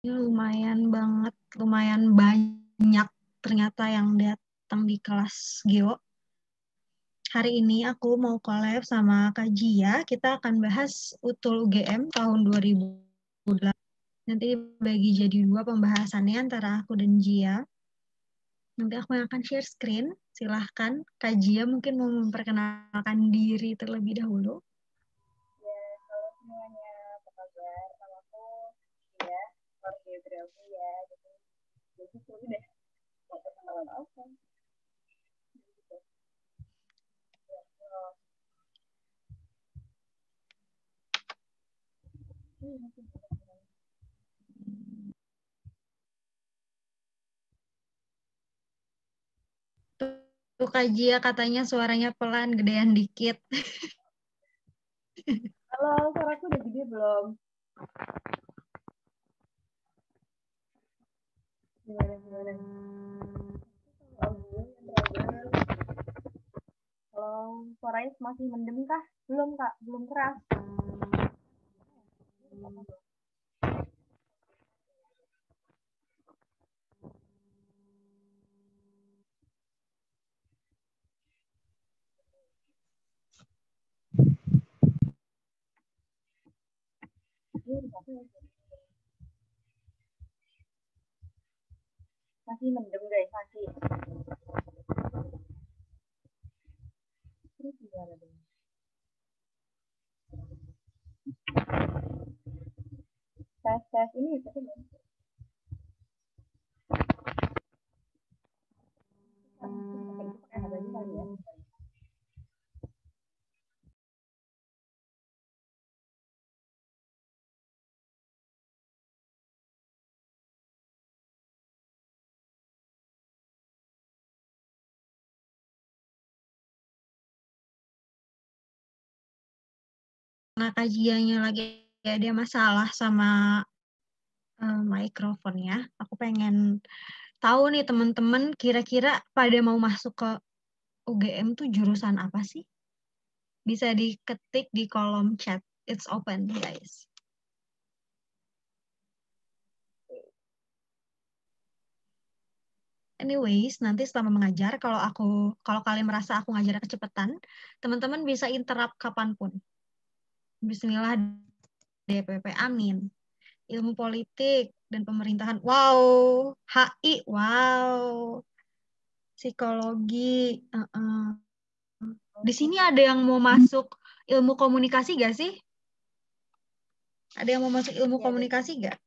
lumayan banyak ternyata yang datang di kelas Geo. Hari ini aku mau collab sama Kak Jia. Kita akan bahas UTUL UGM tahun 2008. Nanti bagi jadi dua pembahasannya antara aku dan Jia. Nanti aku yang akan share screen. Silahkan Kak Jia mungkin mau memperkenalkan diri terlebih dahulu. Ya, halo semuanya, apa kabar? Nama aku ya, geografi ya. Jadi sudah mau perkenalan apa? Tuh Kak Jia katanya suaranya pelan, gedean dikit. Halo, suaraku udah gede belum? Gimana? Kalau suaranya masih mendem kah? Belum kak, belum keras. Masih mendem guys, masih. Terus gimana dong? Tes ini tapi belum. Pakai HP aja kali ya. Nah, Kak Jianya lagi ada masalah sama mikrofonnya. Aku pengen tahu nih teman-teman kira-kira pada mau masuk ke UGM tuh jurusan apa sih? Bisa diketik di kolom chat. It's open, guys. Anyways, nanti setelah mengajar, kalau kalian merasa aku ngajarnya kecepatan, teman-teman bisa interrupt kapanpun. Bismillah, DPP, amin. Ilmu politik dan pemerintahan, wow. HI, wow. Psikologi, Di sini ada yang mau masuk ilmu komunikasi gak sih? Ada yang mau masuk ilmu komunikasi gak?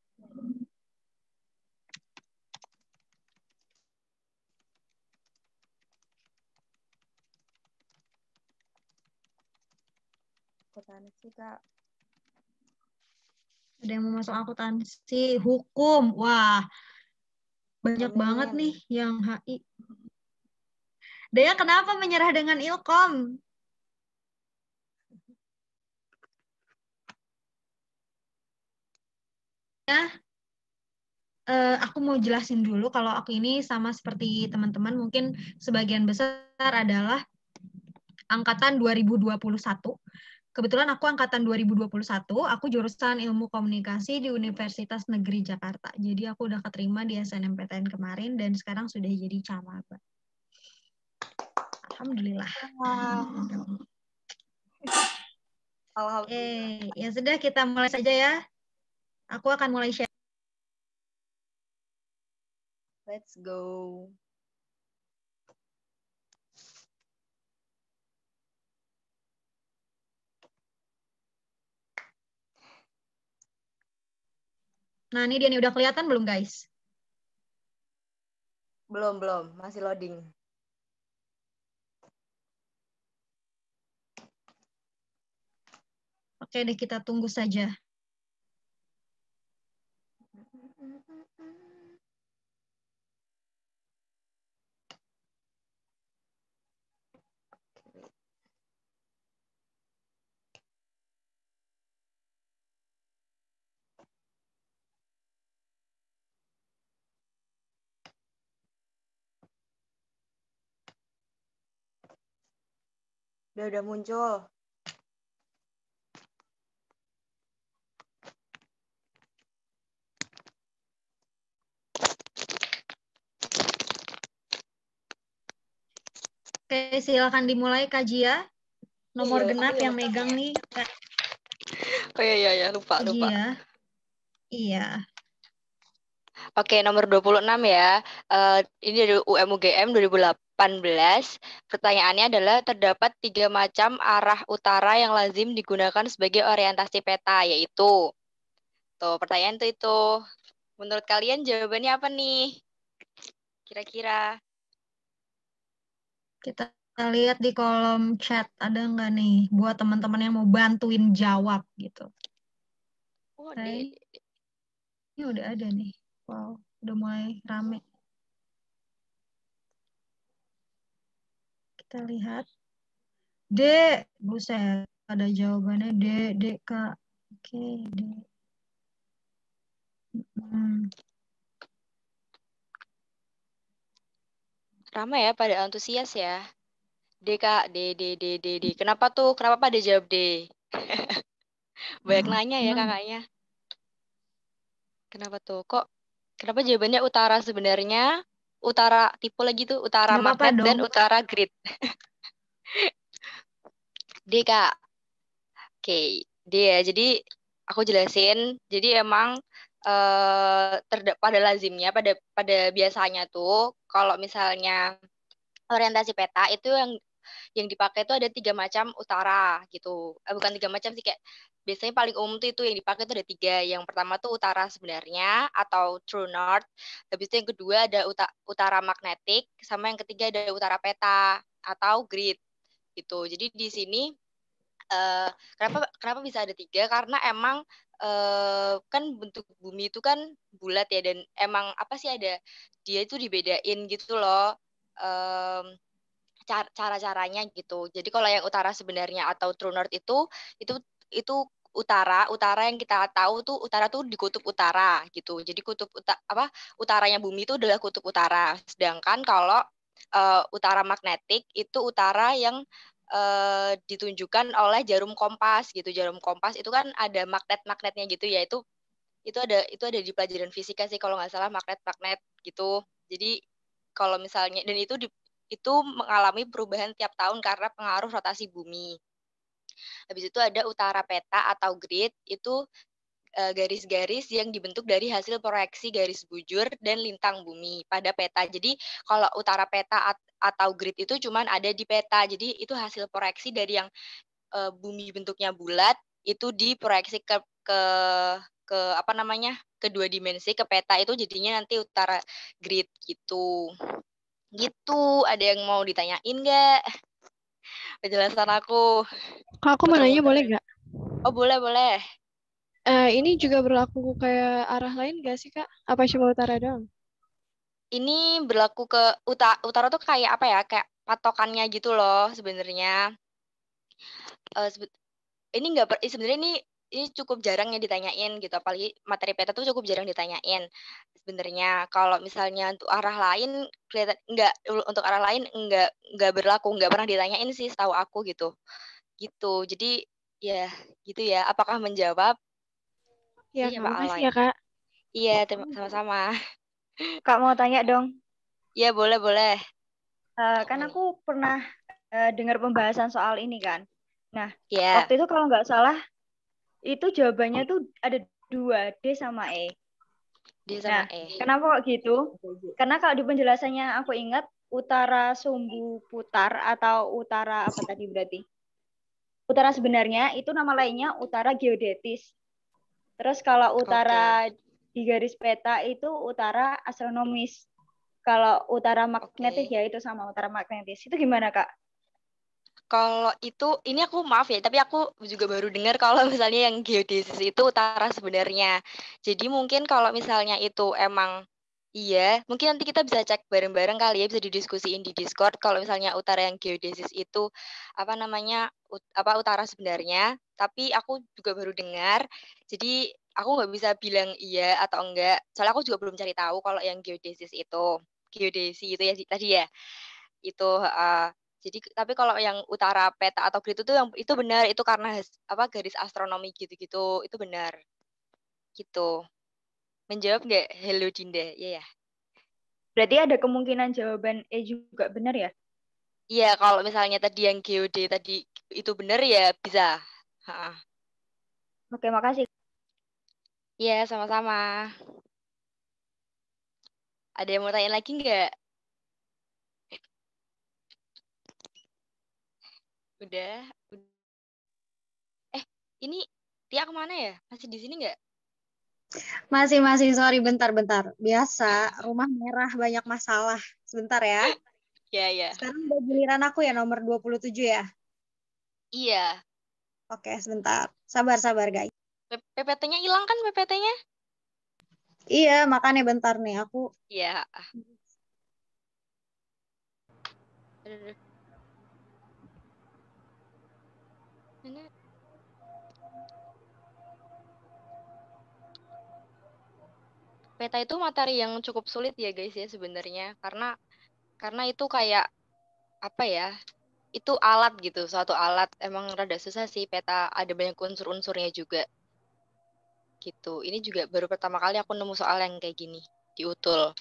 Akuntansi kak. Ada yang mau masuk akuntansi, hukum, wah banyak banget nih yang HI. Dea kenapa menyerah dengan Ilkom? Ya, aku mau jelasin dulu kalau aku ini sama seperti teman-teman mungkin sebagian besar adalah angkatan 2021. Kebetulan aku angkatan 2021, aku jurusan Ilmu Komunikasi di Universitas Negeri Jakarta. Jadi aku udah keterima di SNMPTN kemarin dan sekarang sudah jadi camat. Alhamdulillah. Alhamdulillah. Ya sudah kita mulai saja ya. Aku akan mulai share. Let's go. Nah, ini dia nih udah kelihatan belum, guys? Belum, masih loading. Oke deh, kita tunggu saja. Udah muncul. silakan dimulai Kak Jia. Nomor Iya, genap aku ya yang lupa. megang nih Kak Oh iya, lupa. Jia. Iya. Oke, nomor 26 ya. Ini dari UMUGM 2018. Pertanyaannya adalah terdapat 3 macam arah utara yang lazim digunakan sebagai orientasi peta, yaitu. Tuh, pertanyaan itu. Menurut kalian jawabannya apa nih? Kira-kira. Kita lihat di kolom chat ada nggak nih buat teman-teman yang mau bantuin jawab gitu. Oh, Ini udah ada nih. Wow, udah mulai rame. Kita lihat. D, buset, ada jawabannya D, Kak. Oke, D. Ramai ya, pada antusias ya. D, Kak. D. Kenapa tuh? Kenapa pada jawab D? Banyak nanya ya kakaknya. Kenapa tuh? Kenapa jawabannya utara sebenarnya? Utara tipe lagi tuh, utara Nggak apa-apa magnet dan dong. utara grid. D, Kak. Oke, D ya. Jadi aku jelasin. Jadi emang pada lazimnya, pada biasanya tuh, kalau misalnya orientasi peta itu yang dipakai itu ada 3 macam utara gitu. Bukan 3 macam sih, kayak biasanya paling umum tuh itu yang dipakai itu ada 3. Yang pertama tuh utara sebenarnya atau true north. Habis itu yang kedua ada utara magnetik, sama yang ketiga ada utara peta atau grid gitu. Jadi di sini kenapa bisa ada 3? Karena emang kan bentuk bumi itu kan bulat ya, dan emang apa sih ada dia itu dibedain gitu loh. Cara-caranya gitu. Jadi kalau yang utara sebenarnya atau true north itu utara yang kita tahu tuh utara tuh di kutub utara gitu. Jadi utaranya bumi itu adalah kutub utara. Sedangkan kalau utara magnetik itu utara yang ditunjukkan oleh jarum kompas gitu. Jarum kompas itu kan ada magnet-magnetnya gitu ya. Itu ada di pelajaran fisika sih kalau nggak salah, magnet-magnet gitu. Jadi kalau misalnya, dan itu mengalami perubahan tiap tahun karena pengaruh rotasi bumi. Habis itu ada utara peta atau grid, itu garis-garis yang dibentuk dari hasil proyeksi garis bujur dan lintang bumi pada peta. Jadi kalau utara peta atau grid itu cuman ada di peta. Jadi itu hasil proyeksi dari yang bumi bentuknya bulat, itu diproyeksi ke apa namanya, ke 2 dimensi, ke peta, itu jadinya nanti utara grid gitu. Ada yang mau ditanyain nggak penjelasan aku? Kak, aku mau nanya boleh nggak? Oh, boleh. Ini juga berlaku kayak arah lain nggak sih, Kak? Apa cuma utara doang? Ini berlaku ke utara tuh kayak apa ya? Kayak patokannya gitu loh sebenarnya. Ini nggak sebenarnya ini cukup jarang ya ditanyain gitu, apalagi materi peta tuh cukup jarang ditanyain sebenarnya. Kalau misalnya untuk arah lain kelihatan untuk arah lain nggak berlaku, nggak pernah ditanyain sih setahu aku gitu. Jadi ya gitu ya. Apakah menjawab? Ya, Iya, Kak. Pak Makasih Aloy. ya, Kak. Iya, sama-sama. Kak mau tanya dong. Iya, boleh. Kan aku pernah dengar pembahasan soal ini kan. Nah, Iya. waktu itu kalau nggak salah itu jawabannya tuh ada 2, D sama E. D Nah, sama E. kenapa kok gitu? Karena kalau di penjelasannya aku ingat utara sumbu putar atau utara apa tadi berarti? Utara sebenarnya itu nama lainnya utara geodetis. Terus kalau utara di garis peta itu utara astronomis. Kalau utara magnetis ya itu sama utara magnetis. Itu gimana, Kak? Kalau ini aku maaf ya, tapi aku juga baru dengar kalau misalnya yang geodesis itu utara sebenarnya. Jadi mungkin kalau misalnya itu emang iya, mungkin nanti kita bisa cek bareng-bareng kali ya, bisa didiskusiin di Discord kalau misalnya utara yang geodesis itu apa namanya, utara sebenarnya, tapi aku juga baru dengar. Jadi aku nggak bisa bilang iya atau enggak. Soalnya aku juga belum cari tahu kalau yang geodesis itu, geodesi itu ya tadi ya. Itu jadi tapi kalau yang utara peta atau grid itu benar, itu karena garis astronomi gitu-gitu, itu benar. Gitu. Menjawab nggak Hello Dinda? Iya ya. Berarti ada kemungkinan jawaban E juga benar ya? Iya, kalau misalnya tadi yang geode tadi itu benar ya bisa. Ha. Oke, makasih. Iya, sama-sama. Ada yang mau tanya lagi nggak? Udah. Ini Tia kemana ya? Masih di sini nggak? Masih, sorry, bentar. Biasa, rumah merah banyak masalah. Sebentar ya. Ya, ya. Sekarang udah giliran aku ya, nomor 27 ya. Iya. Oke, sebentar. Sabar, guys. PPT-nya hilang kan PPT-nya? Iya, makanya bentar nih. Aku Iya. Aduh. Mana? Peta itu materi yang cukup sulit ya guys ya sebenarnya karena itu kayak apa ya? Itu alat gitu, suatu alat emang rada susah sih peta ada banyak unsur-unsurnya juga gitu. Ini juga baru pertama kali aku nemu soal yang kayak gini di Utul.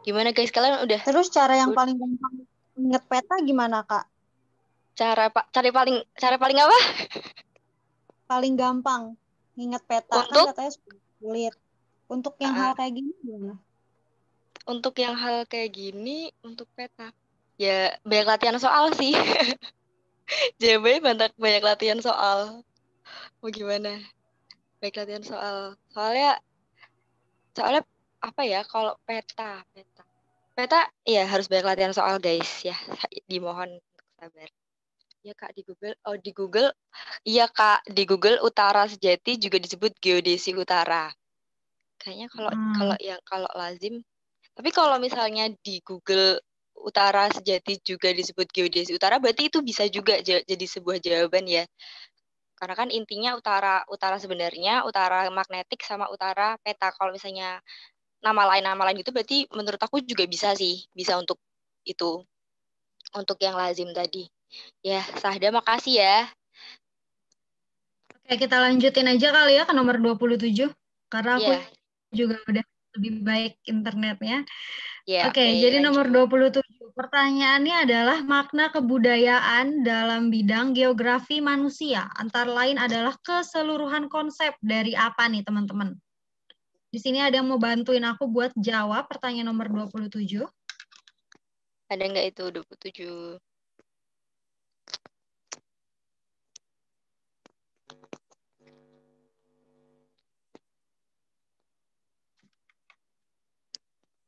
Gimana guys, kalian udah terus cara yang paling gampang inget peta gimana, Kak? cara paling apa? Paling gampang inget peta kan Untuk katanya sulit. Untuk yang hal uh, kayak gini gimana? untuk yang hal kayak gini untuk peta. Ya banyak latihan soal sih. Jawabannya banyak latihan soal. Mau gimana? Banyak latihan soal. Soalnya apa ya kalau peta ya harus banyak latihan soal guys ya. Dimohon untuk sabar. Ya Kak di Google iya Kak di Google utara sejati juga disebut geodesi utara. Kayaknya kalau lazim. Tapi kalau misalnya di Google utara sejati juga disebut geodesi utara berarti itu bisa juga jadi sebuah jawaban ya. Karena kan intinya utara sebenarnya, utara magnetik sama utara peta. Kalau misalnya nama lain gitu berarti menurut aku juga bisa sih, bisa untuk itu, untuk yang lazim tadi. Ya, Sahda makasih ya. Oke, kita lanjutin aja kali ya ke nomor 27 karena aku Ya, juga udah lebih baik internetnya. ya Oke, oke, jadi nomor lanjut. 27. Pertanyaannya adalah makna kebudayaan dalam bidang geografi manusia. Antara lain adalah keseluruhan konsep dari apa nih, teman-teman? Di sini ada yang mau bantuin aku buat jawab pertanyaan nomor 27. Ada nggak itu 27?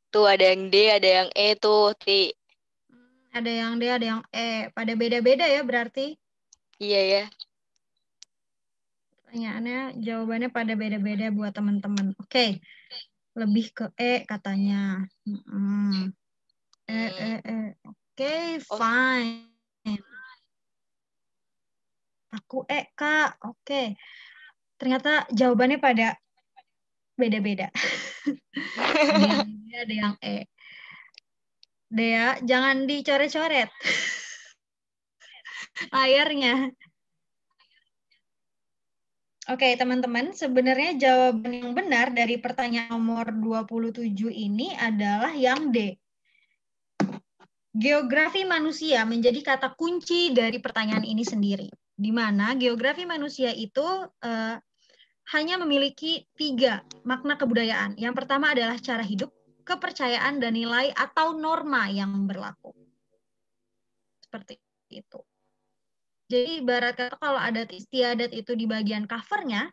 Tuh ada yang D, ada yang E tuh, Ti. Ada yang D, ada yang E. Pada beda-beda ya berarti. Iya ya. Pertanyaannya, jawabannya pada beda-beda buat teman-teman. Oke, lebih ke E katanya. E. Oke, Oh, fine. Aku E, Kak. Oke. Ternyata jawabannya pada beda-beda. Ada yang D, ada yang E. Dea, jangan dicoret-coret layarnya. Oke, teman-teman, sebenarnya jawaban yang benar dari pertanyaan nomor 27 ini adalah yang D. Geografi manusia menjadi kata kunci dari pertanyaan ini sendiri. Di mana geografi manusia itu hanya memiliki 3 makna kebudayaan. Yang pertama adalah cara hidup, kepercayaan, dan nilai atau norma yang berlaku. Seperti itu. Jadi ibarat kata kalau adat istiadat itu di bagian covernya,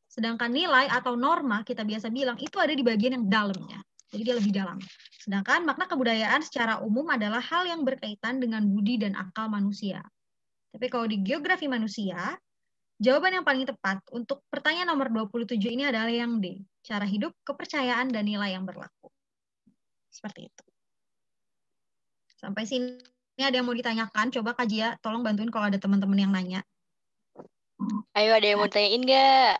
sedangkan nilai atau norma kita biasa bilang itu ada di bagian yang dalamnya. Jadi dia lebih dalam. Sedangkan makna kebudayaan secara umum adalah hal yang berkaitan dengan budi dan akal manusia. Tapi kalau di geografi manusia, jawaban yang paling tepat untuk pertanyaan nomor 27 ini adalah yang D. Cara hidup, kepercayaan, dan nilai yang berlaku. Seperti itu. Sampai sini ada yang mau ditanyakan? Coba Kak Jia, tolong bantuin kalau ada teman-teman yang nanya. ayo ada yang mau tanyain nggak?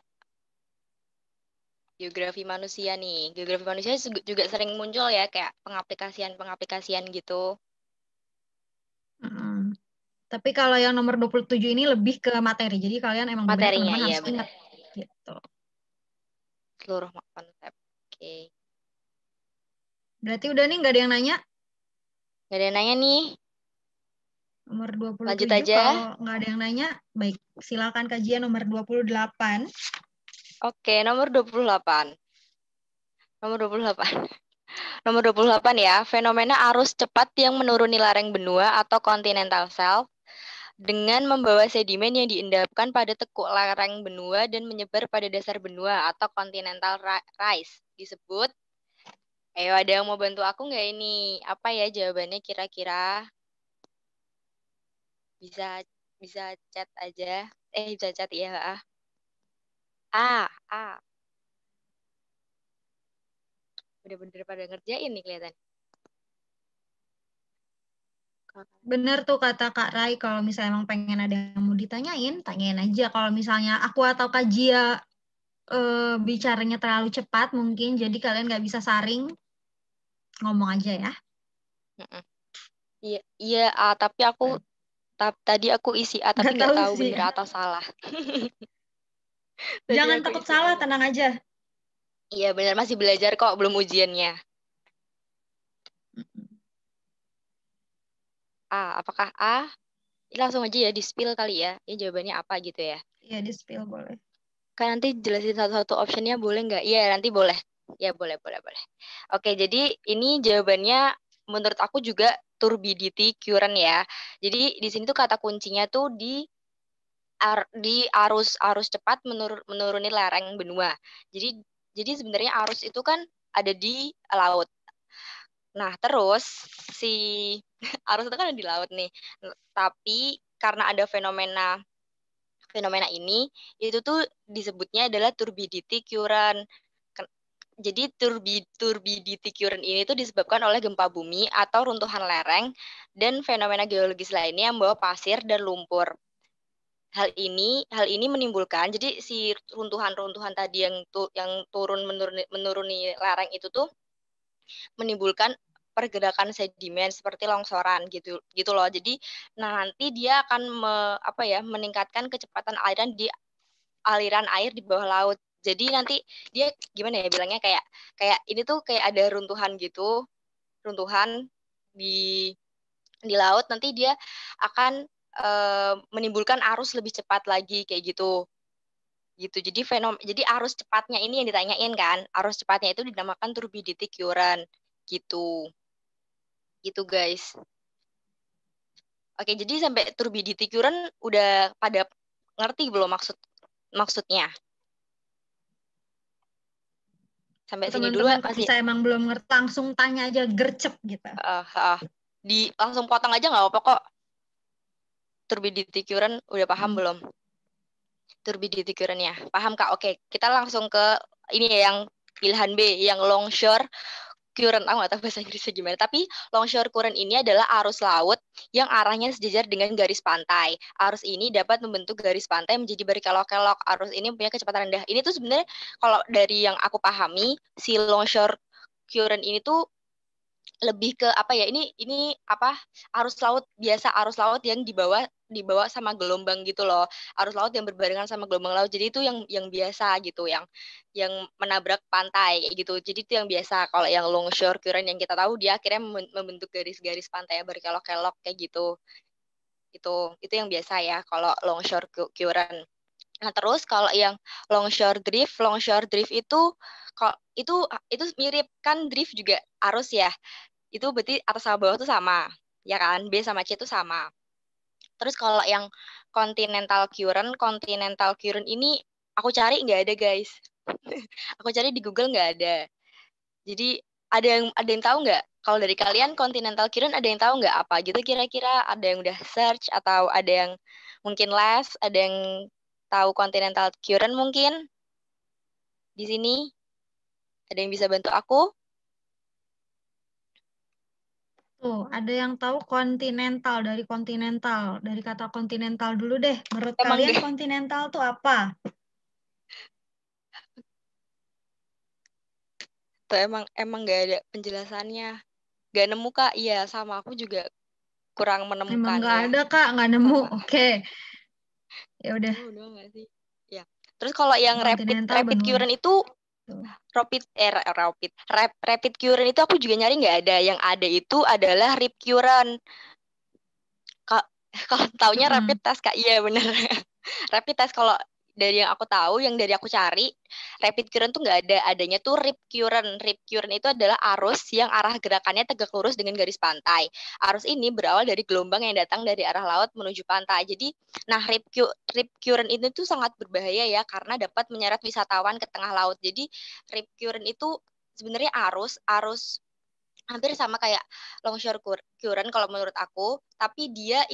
Geografi manusia nih. Geografi manusia juga sering muncul ya kayak pengaplikasian gitu. Tapi kalau yang nomor 27 ini lebih ke materi. Jadi kalian emang benar Materinya teman-teman iya harus benar. ingat. Gitu. Seluruh konsep. Oke. Berarti udah nih nggak ada yang nanya. Nggak ada yang nanya nih. Nomor Lanjut 27 aja. kalau nggak ada yang nanya, baik. Silakan kajian nomor 28. Oke, nomor 28. Nomor 28. Nomor 28 ya, fenomena arus cepat yang menuruni lereng benua atau continental shelf dengan membawa sedimen yang diendapkan pada tekuk lereng benua dan menyebar pada dasar benua atau continental rise. Disebut, ayo ada yang mau bantu aku nggak ini? Apa ya jawabannya kira-kira? Bisa bisa chat aja. Bisa chat ya. A. Bener-bener pada ngerjain nih kelihatan. Bener tuh kata Kak Rai, kalau misalnya emang pengen ada yang mau ditanyain, tanyain aja. Kalau misalnya aku atau Kak Jia bicaranya terlalu cepat mungkin, jadi kalian nggak bisa saring, ngomong aja ya. Iya, iya, tapi tadi aku isi A tapi Nggak nggak tahu tahu sih bener ya. atau salah. Tadi Jangan aku takut isi salah, A. tenang aja. Iya benar masih belajar kok, belum ujiannya. Apakah A? Ini langsung aja ya di spill kali ya. Ini jawabannya apa gitu ya. Iya, di spill boleh. Kan nanti jelasin satu-satu optionnya boleh nggak? Iya nanti boleh. Ya boleh. Oke, jadi ini jawabannya menurut aku juga turbidity current ya. Jadi di sini tuh kata kuncinya tuh di arus cepat menuruni lereng benua. Jadi sebenarnya arus itu kan ada di laut. Nah, terus si arus itu kan ada di laut nih. Tapi karena ada fenomena ini, itu tuh disebutnya adalah turbidity current. Jadi turbidity current ini tuh disebabkan oleh gempa bumi atau runtuhan lereng dan fenomena geologis lainnya yang membawa pasir dan lumpur. Hal ini menimbulkan, jadi si runtuhan-runtuhan tadi yang turun menuruni lereng itu tuh menimbulkan pergerakan sedimen seperti longsoran gitu loh. Jadi nanti dia akan meningkatkan kecepatan aliran air di bawah laut. Jadi nanti dia gimana ya bilangnya, kayak ini tuh kayak ada runtuhan di laut, nanti dia akan menimbulkan arus lebih cepat lagi kayak gitu. Jadi arus cepatnya ini yang ditanyain kan, arus cepatnya itu dinamakan turbidity current gitu. Gitu guys. Oke, jadi sampai turbidity current udah pada ngerti belum maksudnya? Sampai sini dulu Teman-teman kalau masih misalnya emang belum ngerti, langsung tanya aja, gercep gitu. langsung potong aja nggak apa-apa kok. Turbidity current udah paham belum? Turbidity current-nya. Paham Kak? Oke, kita langsung ke ini ya, yang pilihan B, yang longshore current. Aku nggak tahu bahasa Inggrisnya gimana, tapi longshore current ini adalah arus laut yang arahnya sejajar dengan garis pantai. Arus ini dapat membentuk garis pantai menjadi berkelok-kelok. Arus ini punya kecepatan rendah. Ini tuh sebenarnya kalau dari yang aku pahami, si longshore current ini tuh lebih ke apa ya, ini arus laut biasa, arus laut yang dibawa sama gelombang gitu loh, arus laut yang berbarengan sama gelombang laut. Jadi itu yang biasa gitu, yang menabrak pantai kayak gitu. Jadi itu yang biasa. Kalau yang longshore current yang kita tahu, dia akhirnya membentuk garis-garis pantai yang berkelok-kelok kayak gitu. Itu yang biasa ya kalau longshore current. Nah, terus kalau yang longshore drift itu mirip kan, drift juga arus ya. Itu berarti atas sama bawah tuh sama, ya kan? B sama C itu sama. Terus kalau yang continental current ini aku cari nggak ada guys. Aku cari di Google nggak ada. Jadi ada yang tahu nggak? Kalau dari kalian continental current ada yang tahu nggak apa gitu kira-kira? Ada yang udah search atau ada yang mungkin les? Ada yang tahu continental current mungkin di sini? Ada yang bisa bantu aku? Tuh, ada yang tahu kontinental, dari kata kontinental dulu deh. Menurut Emang kalian nggak? kontinental tuh apa? Tuh emang nggak ada penjelasannya. Nggak nemu Kak. Iya, sama aku juga kurang Emang nggak menemukannya. ada Kak, nggak nemu. Oke, ya udah. Udah nggak sih? Ya. Terus kalau yang rapid Kontinental benua. current itu Rapid current itu aku juga nyari nggak ada. Yang ada itu adalah rip current. Kalau taunya rapid test Kak, iya bener. Rapid test kalau dari yang aku tahu, yang dari aku cari, rapid current tuh nggak ada. Adanya tuh rip current. Rip current itu adalah arus yang arah gerakannya tegak lurus dengan garis pantai. Arus ini berawal dari gelombang yang datang dari arah laut menuju pantai. Jadi, nah rip current ini tuh sangat berbahaya ya, karena dapat menyeret wisatawan ke tengah laut. Jadi, rip current itu sebenarnya arus hampir sama kayak longshore current kalau menurut aku, tapi dia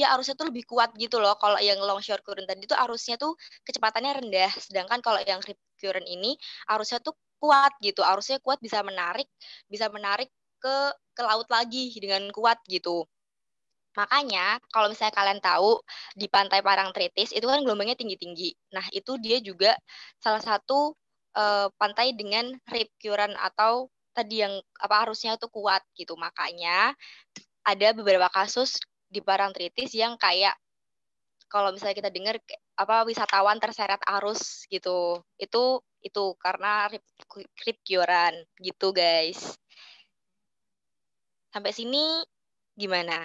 arusnya tuh lebih kuat gitu loh. Kalau yang longshore current tadi tuh arusnya tuh kecepatannya rendah, sedangkan kalau yang rip current ini arusnya tuh kuat gitu. Arusnya kuat, bisa menarik ke laut lagi dengan kuat gitu. Makanya kalau misalnya kalian tahu di pantai Parangtritis itu kan gelombangnya tinggi-tinggi. Nah, itu dia juga salah satu pantai dengan rip current atau tadi yang arusnya tuh kuat gitu. Makanya ada beberapa kasus di Parangtritis yang kayak kalau misalnya kita dengar wisatawan terseret arus gitu. Itu karena rip current gitu, guys. Sampai sini gimana?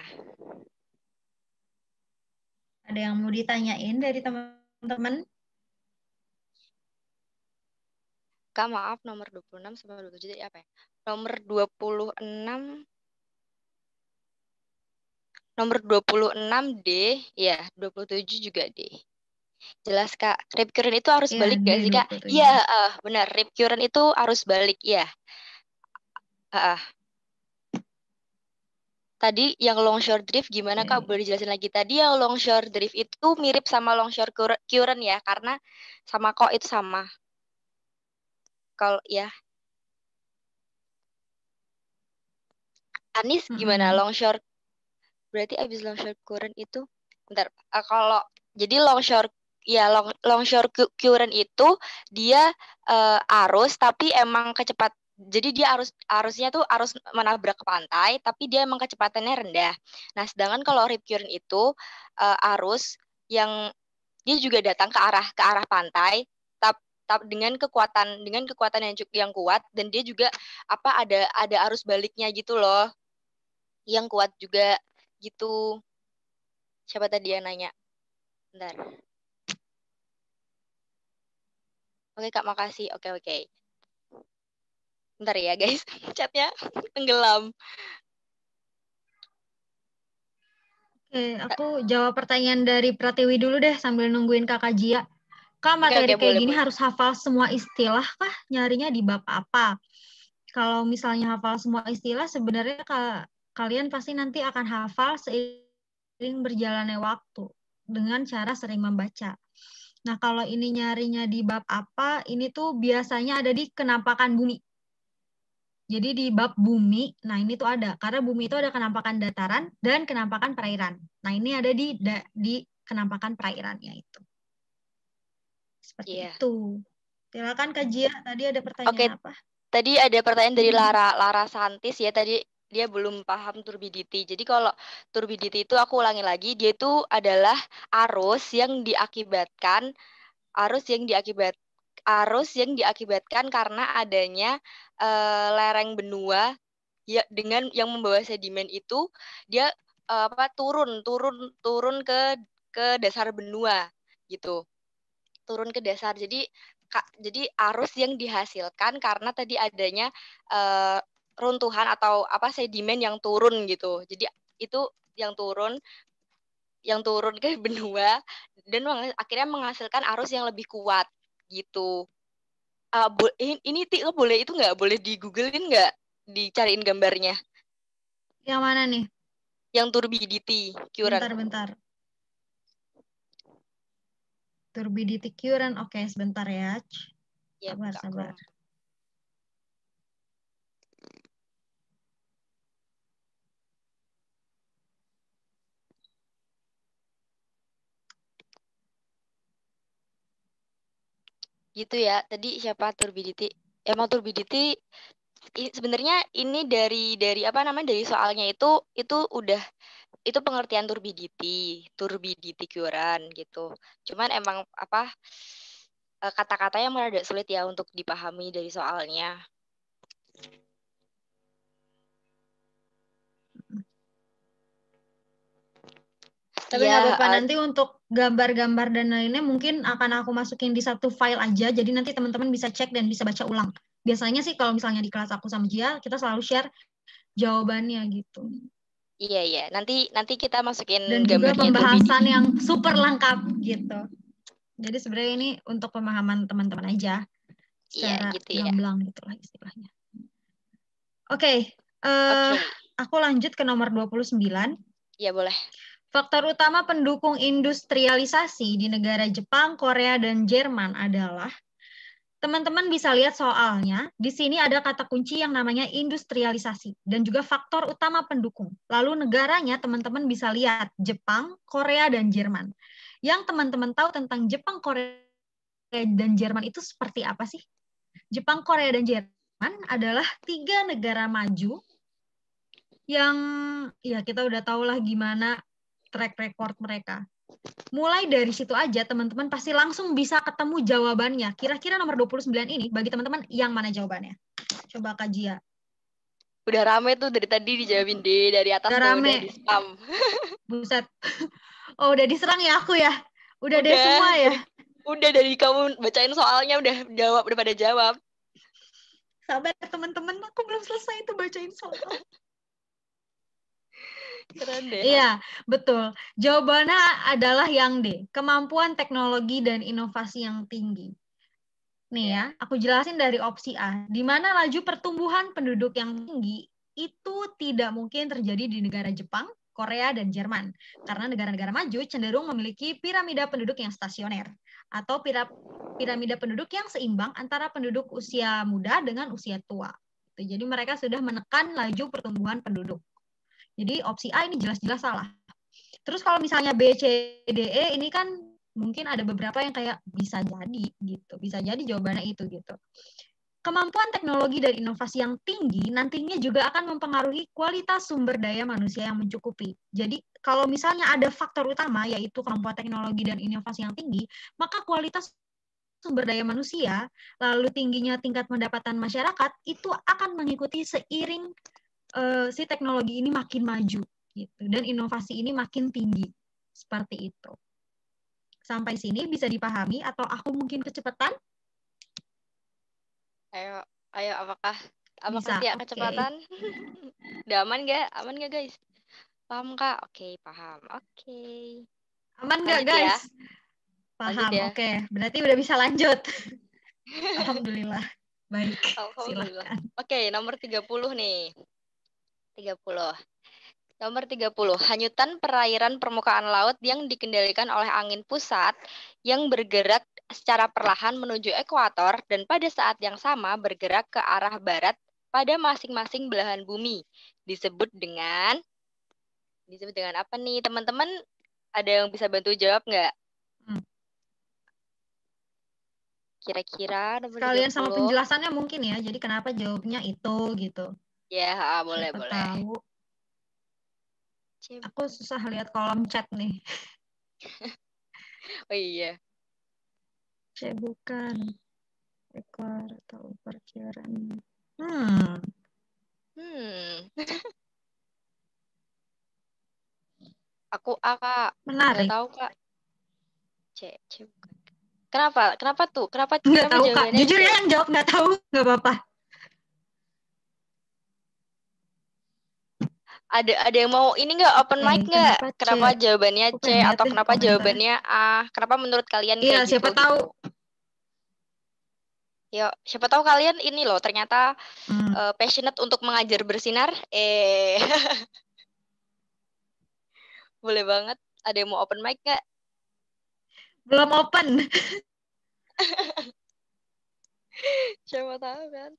Ada yang mau ditanyain dari teman-teman? Kak, maaf, nomor 26 sama 27 jadi apa ya? Nomor 26 D, ya, 27 juga D. Jelas, Kak. Rip current itu arus balik gak sih, Kak? Iya, benar. Rip current itu arus balik, ya. Tadi yang longshore drift gimana, Kak? Boleh dijelasin lagi? Tadi yang longshore drift itu mirip sama longshore current ya, karena sama kok itu sama. Kalau ya. Anis gimana longshore? Berarti abis longshore current itu bentar, kalau jadi longshore current itu dia arus tapi emang jadi dia arusnya tuh arus menabrak ke pantai tapi dia emang kecepatannya rendah. Nah, sedangkan kalau rip current itu arus yang dia juga datang ke arah pantai dengan kekuatan yang kuat, dan dia juga ada arus baliknya gitu loh yang kuat juga gitu. Siapa tadi yang nanya? Bentar. Oke, Kak, makasih. Oke. Bentar ya, guys. Chatnya tenggelam. Oke, aku jawab pertanyaan dari Pratiwi dulu deh sambil nungguin Kakak Jia. Kak, materi kayak boleh, gini boleh. harus hafal semua istilah kah? Nyarinya di bab apa? Kalau misalnya hafal semua istilah, sebenarnya kalian pasti nanti akan hafal seiring berjalannya waktu dengan cara sering membaca. Nah, kalau ini nyarinya di bab apa, ini tuh biasanya ada di kenampakan bumi. Jadi di bab bumi, nah ini tuh ada. Karena bumi itu ada kenampakan dataran dan kenampakan perairan. Nah, ini ada di kenampakan perairannya itu. Seperti itu. Silakan Kak Jia, tadi ada pertanyaan apa? Tadi ada pertanyaan dari Lara Santis ya, tadi dia belum paham turbidity. Jadi kalau turbidity itu aku ulangi lagi, dia itu adalah arus yang diakibatkan karena adanya lereng benua ya, dengan yang membawa sedimen itu dia turun ke dasar benua gitu. Turun ke dasar. Jadi arus yang dihasilkan karena tadi adanya runtuhan atau sedimen yang turun gitu. Jadi itu yang turun ke benua dan akhirnya menghasilkan arus yang lebih kuat gitu. Ini Tika boleh itu nggak? Boleh di-googlein nggak? Dicariin gambarnya. Yang mana nih? Yang turbidity current. Bentar. Turbidity current. Oke, sebentar ya. Sabar. Gitu ya. Tadi siapa turbidity? Emang turbidity sebenarnya ini dari soalnya itu udah itu pengertian turbidity current gitu. Cuman emang kata-kata yang rada sulit ya untuk dipahami dari soalnya. Tapi Iya, nggak apa-apa, nanti untuk gambar-gambar dan lainnya mungkin akan aku masukin di satu file aja, jadi nanti teman-teman bisa cek dan bisa baca ulang. Biasanya sih kalau misalnya di kelas aku sama Gia, kita selalu share jawabannya gitu. iya. Nanti kita masukin Dan juga gambarnya tuh di pembahasan yang super lengkap gitu. Jadi sebenarnya ini untuk pemahaman teman-teman aja, iya secara gitu ya. gamblang gitu lah istilahnya. Oke, Oke, aku lanjut ke nomor 29. ya boleh. Faktor utama pendukung industrialisasi di negara Jepang, Korea, dan Jerman adalah, teman-teman bisa lihat soalnya, di sini ada kata kunci yang namanya industrialisasi, dan juga faktor utama pendukung. Lalu negaranya teman-teman bisa lihat, Jepang, Korea, dan Jerman. Yang teman-teman tahu tentang Jepang, Korea, dan Jerman itu seperti apa sih? Jepang, Korea, dan Jerman adalah 3 negara maju yang ya kita udah tahu lah gimana track record mereka. Mulai dari situ aja teman-teman pasti langsung bisa ketemu jawabannya. Kira-kira nomor 29 ini bagi teman-teman yang mana jawabannya? Coba Kak Jia. Udah rame tuh dari tadi dijawabin deh, dari atas Udah tuh rame. udah di spam. Buset. Oh, udah diserang ya aku ya? Udah deh semua ya? Udah dari kamu bacain soalnya udah pada jawab. Sabar teman-teman, aku belum selesai tuh bacain soal. Keren deh. Iya, betul. Jawabannya adalah yang D, kemampuan teknologi dan inovasi yang tinggi. Nih ya, aku jelasin dari opsi A, di mana laju pertumbuhan penduduk yang tinggi itu tidak mungkin terjadi di negara Jepang, Korea, dan Jerman. Karena negara-negara maju cenderung memiliki piramida penduduk yang stasioner, atau piramida penduduk yang seimbang antara penduduk usia muda dengan usia tua. Jadi mereka sudah menekan laju pertumbuhan penduduk. Jadi opsi A ini jelas-jelas salah. Terus kalau misalnya B, C, D, E ini kan mungkin ada beberapa yang kayak bisa jadi gitu. Bisa jadi jawabannya itu gitu. Kemampuan teknologi dan inovasi yang tinggi nantinya juga akan mempengaruhi kualitas sumber daya manusia yang mencukupi. Jadi kalau misalnya ada faktor utama yaitu kemampuan teknologi dan inovasi yang tinggi, maka kualitas sumber daya manusia, lalu tingginya tingkat pendapatan masyarakat itu akan mengikuti seiring si teknologi ini makin maju gitu dan inovasi ini makin tinggi seperti itu. Sampai sini bisa dipahami atau aku mungkin kecepatan? Ayo apakah Bisa, tidak oke. kecepatan? Udah aman gak? Aman gak guys? Paham kak? Oke, paham. Oke. Aman nggak Lanjut ya. guys? Paham, Lanjut ya. oke. Berarti udah bisa lanjut. Alhamdulillah. Baik, Alhamdulillah. silakan. Oke, nomor 30 nih. 30. Nomor 30. Hanyutan perairan permukaan laut yang dikendalikan oleh angin pusat yang bergerak secara perlahan menuju ekuator dan pada saat yang sama bergerak ke arah barat pada masing-masing belahan bumi. Disebut dengan apa nih? Teman-teman ada yang bisa bantu jawab nggak? Kira-kira nomor Sekalian 30. sama penjelasannya mungkin ya. Jadi kenapa jawabnya itu gitu. Ya, boleh. Tahu. Aku susah lihat kolom chat nih. Oh iya. C bukan. Ekor atau perkiraan. Aku A, Kak. Menarik. Nggak tahu, Kak. C bukan. Kenapa tuh? Kenapa Nggak tahu, Kak. jawabannya Jujur C? ya yang jawab nggak tahu. Nggak apa-apa. Ada yang mau ini nggak open mic nggak? Kenapa jawabannya C atau kenapa jawabannya A? Kenapa menurut kalian kayak gitu? Iya, siapa tahu. Yuk, siapa tahu kalian ini loh ternyata passionate untuk mengajar bersinar. Boleh banget. Ada yang mau open mic nggak? Belum open. Siapa tahu kan.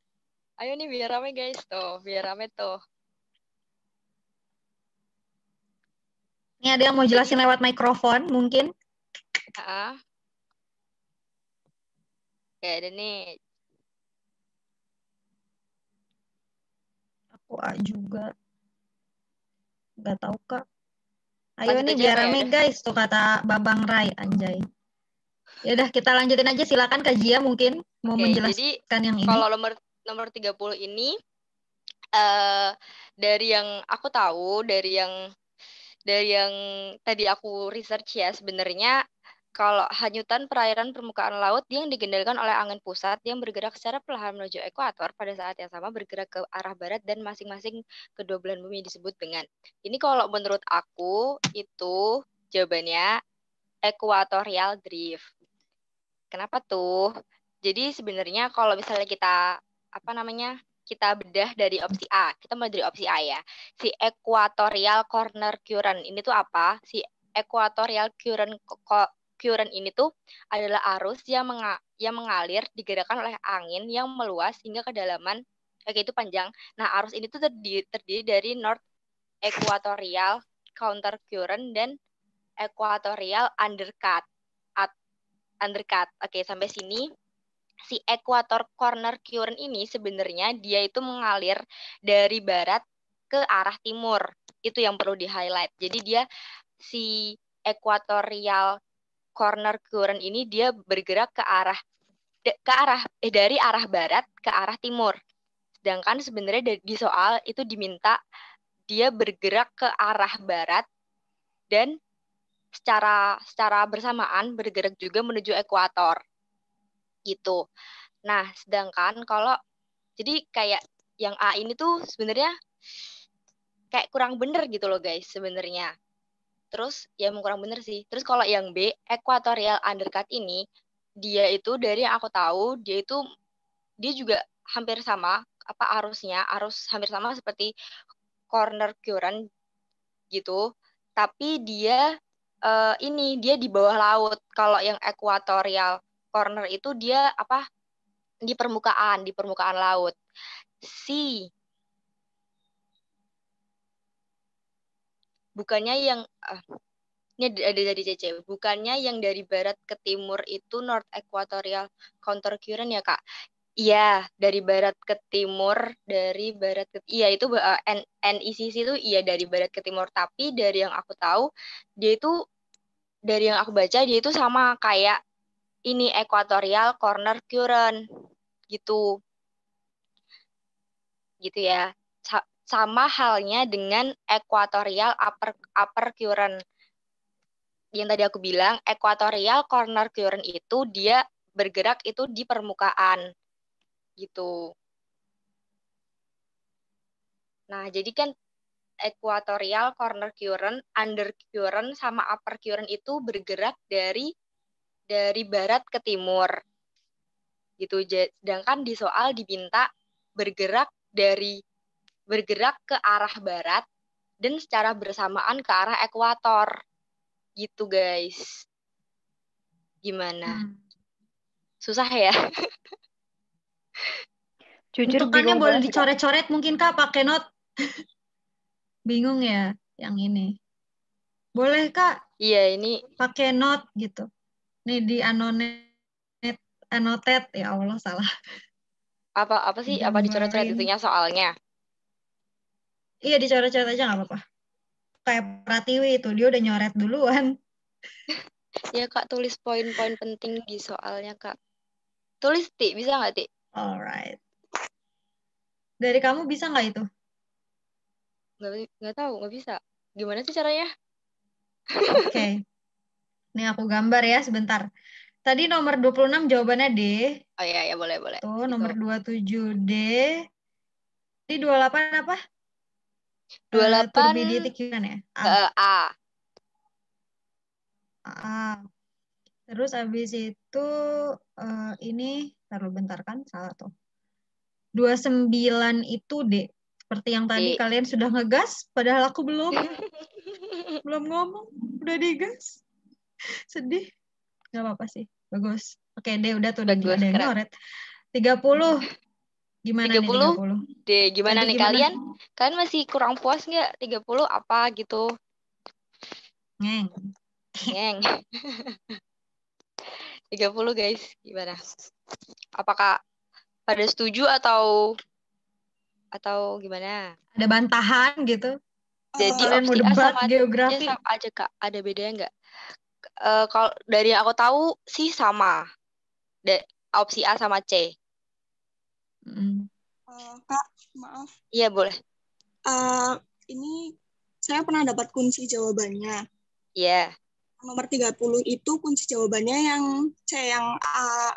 Ayo nih biar rame guys tuh, biar rame tuh. Ini ada yang mau jelasin lewat mikrofon mungkin? Oke, ada nih. Aku A juga. Nggak tahu, Kak. Ayo Lanjut nih aja biar apa ya rame udah? guys, tuh kata Babang Rai, anjay. Ya udah kita lanjutin aja, silakan Kak Jia mungkin mau Oke, jadi menjelaskan yang ini. kalau nomor 30 ini dari yang aku tahu, dari yang tadi aku research ya, sebenarnya kalau hanyutan perairan permukaan laut yang dikendalikan oleh angin pusat yang bergerak secara perlahan menuju ekuator pada saat yang sama bergerak ke arah barat dan masing-masing kedua belahan bumi disebut dengan. Ini kalau menurut aku itu jawabannya equatorial drift. Kenapa tuh? Jadi sebenarnya kalau misalnya kita kita bedah dari opsi A. Kita mulai dari opsi A ya. Si equatorial corner current ini tuh apa? Si equatorial current ini tuh adalah arus yang mengalir digerakkan oleh angin yang meluas hingga kedalaman itu panjang. Nah, arus ini tuh terdiri dari north equatorial counter current dan equatorial undercut. Oke, sampai sini si equator corner current ini sebenarnya dia itu mengalir dari barat ke arah timur. Itu yang perlu di-highlight. Jadi dia si equatorial corner current ini dia bergerak dari arah barat ke arah timur. Sedangkan sebenarnya di soal itu diminta dia bergerak ke arah barat dan secara bersamaan bergerak juga menuju ekuator gitu. Nah, sedangkan kalau jadi kayak yang A ini tuh sebenarnya kayak kurang bener gitu loh guys sebenarnya. Terus ya emang kurang bener sih. Terus kalau yang B, equatorial undercut ini dia itu dari yang aku tahu dia juga hampir sama arus hampir sama seperti corner current gitu. Tapi dia dia di bawah laut. Kalau yang equatorial corner itu dia di permukaan laut. Bukannya yang ini ada dari CC. Bukannya yang dari barat ke timur itu North Equatorial Counter Current ya, Kak? Iya, dari barat ke timur, iya itu NECC itu iya dari barat ke timur, tapi dari yang aku tahu dia itu dari yang aku baca dia itu sama kayak ini Equatorial Corner Current gitu. Gitu ya. Sama halnya dengan Equatorial Upper Current. Yang tadi aku bilang, equatorial corner current itu dia bergerak itu di permukaan gitu. Nah, jadi kan equatorial corner current, under current sama upper current itu bergerak dari barat ke timur. Gitu. Sedangkan di soal diminta bergerak ke arah barat dan secara bersamaan ke arah ekuator. Gitu, guys. Gimana? Susah ya? Jujur Untukannya bingung boleh banget, Kak. dicoret-coret mungkin Kak pakai not. Bingung ya yang ini. Boleh Kak Iya, ini pakai not gitu. Nih di annotate ya Allah salah. apa sih? Apa dicoret-coret Gambarin. itunya soalnya? Iya dicoret-coret aja nggak apa-apa. Kayak Pratiwi itu dia udah nyoret duluan. Ya Kak, tulis poin-poin penting di soalnya Kak. Tulis Ti, bisa nggak Ti? Alright. Dari kamu bisa nggak itu? Nggak tahu, nggak bisa. Gimana sih caranya? Oke. Nih aku gambar ya sebentar. Tadi nomor 26 jawabannya D. Oh iya, ya boleh. Tuh, Gitu. nomor 27 D. Di 28 apa? 28 turbidity ya? A. A. Terus habis itu ini taruh bentar kan salah tuh. 29 itu D. Seperti yang tadi D. kalian sudah ngegas padahal aku belum. Belum ngomong, udah digas. Sedih. Gak apa-apa sih. Bagus. Oke, D udah tuh Bagus, ada yang keren. nyoret. 30. Gimana 30? nih 30? D. Gimana Tadi nih gimana? kalian? Kalian masih kurang puas nggak? 30 apa gitu? Ngeng. 30 guys, gimana? Apakah pada setuju atau gimana? Ada bantahan gitu. Jadi Kalian mau opsi A debat sama geografi? sama aja Kak. Ada bedanya nggak? Kalau dari yang aku tahu sih sama. Opsi A sama C. Mm. Kak, maaf. Iya, boleh. Ini saya pernah dapat kunci jawabannya. Iya. Nomor 30 itu kunci jawabannya yang C, yang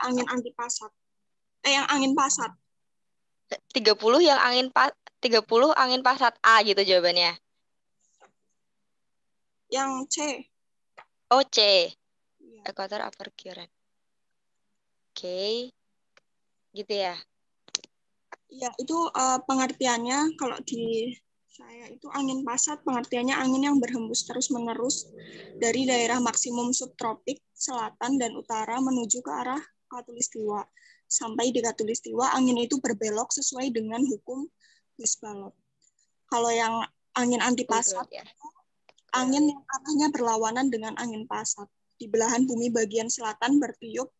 angin antipasat. Yang angin pasat. 30 yang 30 angin pasat A gitu jawabannya. Yang C. Oh, C. Iya. Ekuator upper current. Oke. Gitu ya. Iya, itu pengertiannya kalau di saya itu angin pasat, pengertiannya angin yang berhembus terus-menerus dari daerah maksimum subtropik, selatan dan utara menuju ke arah khatulistiwa. Sampai di khatulistiwa, angin itu berbelok sesuai dengan hukum Hughes-Ballot. Kalau yang angin antipasat, Good, ya. angin yang arahnya berlawanan dengan angin pasat. Di belahan bumi bagian selatan bertiup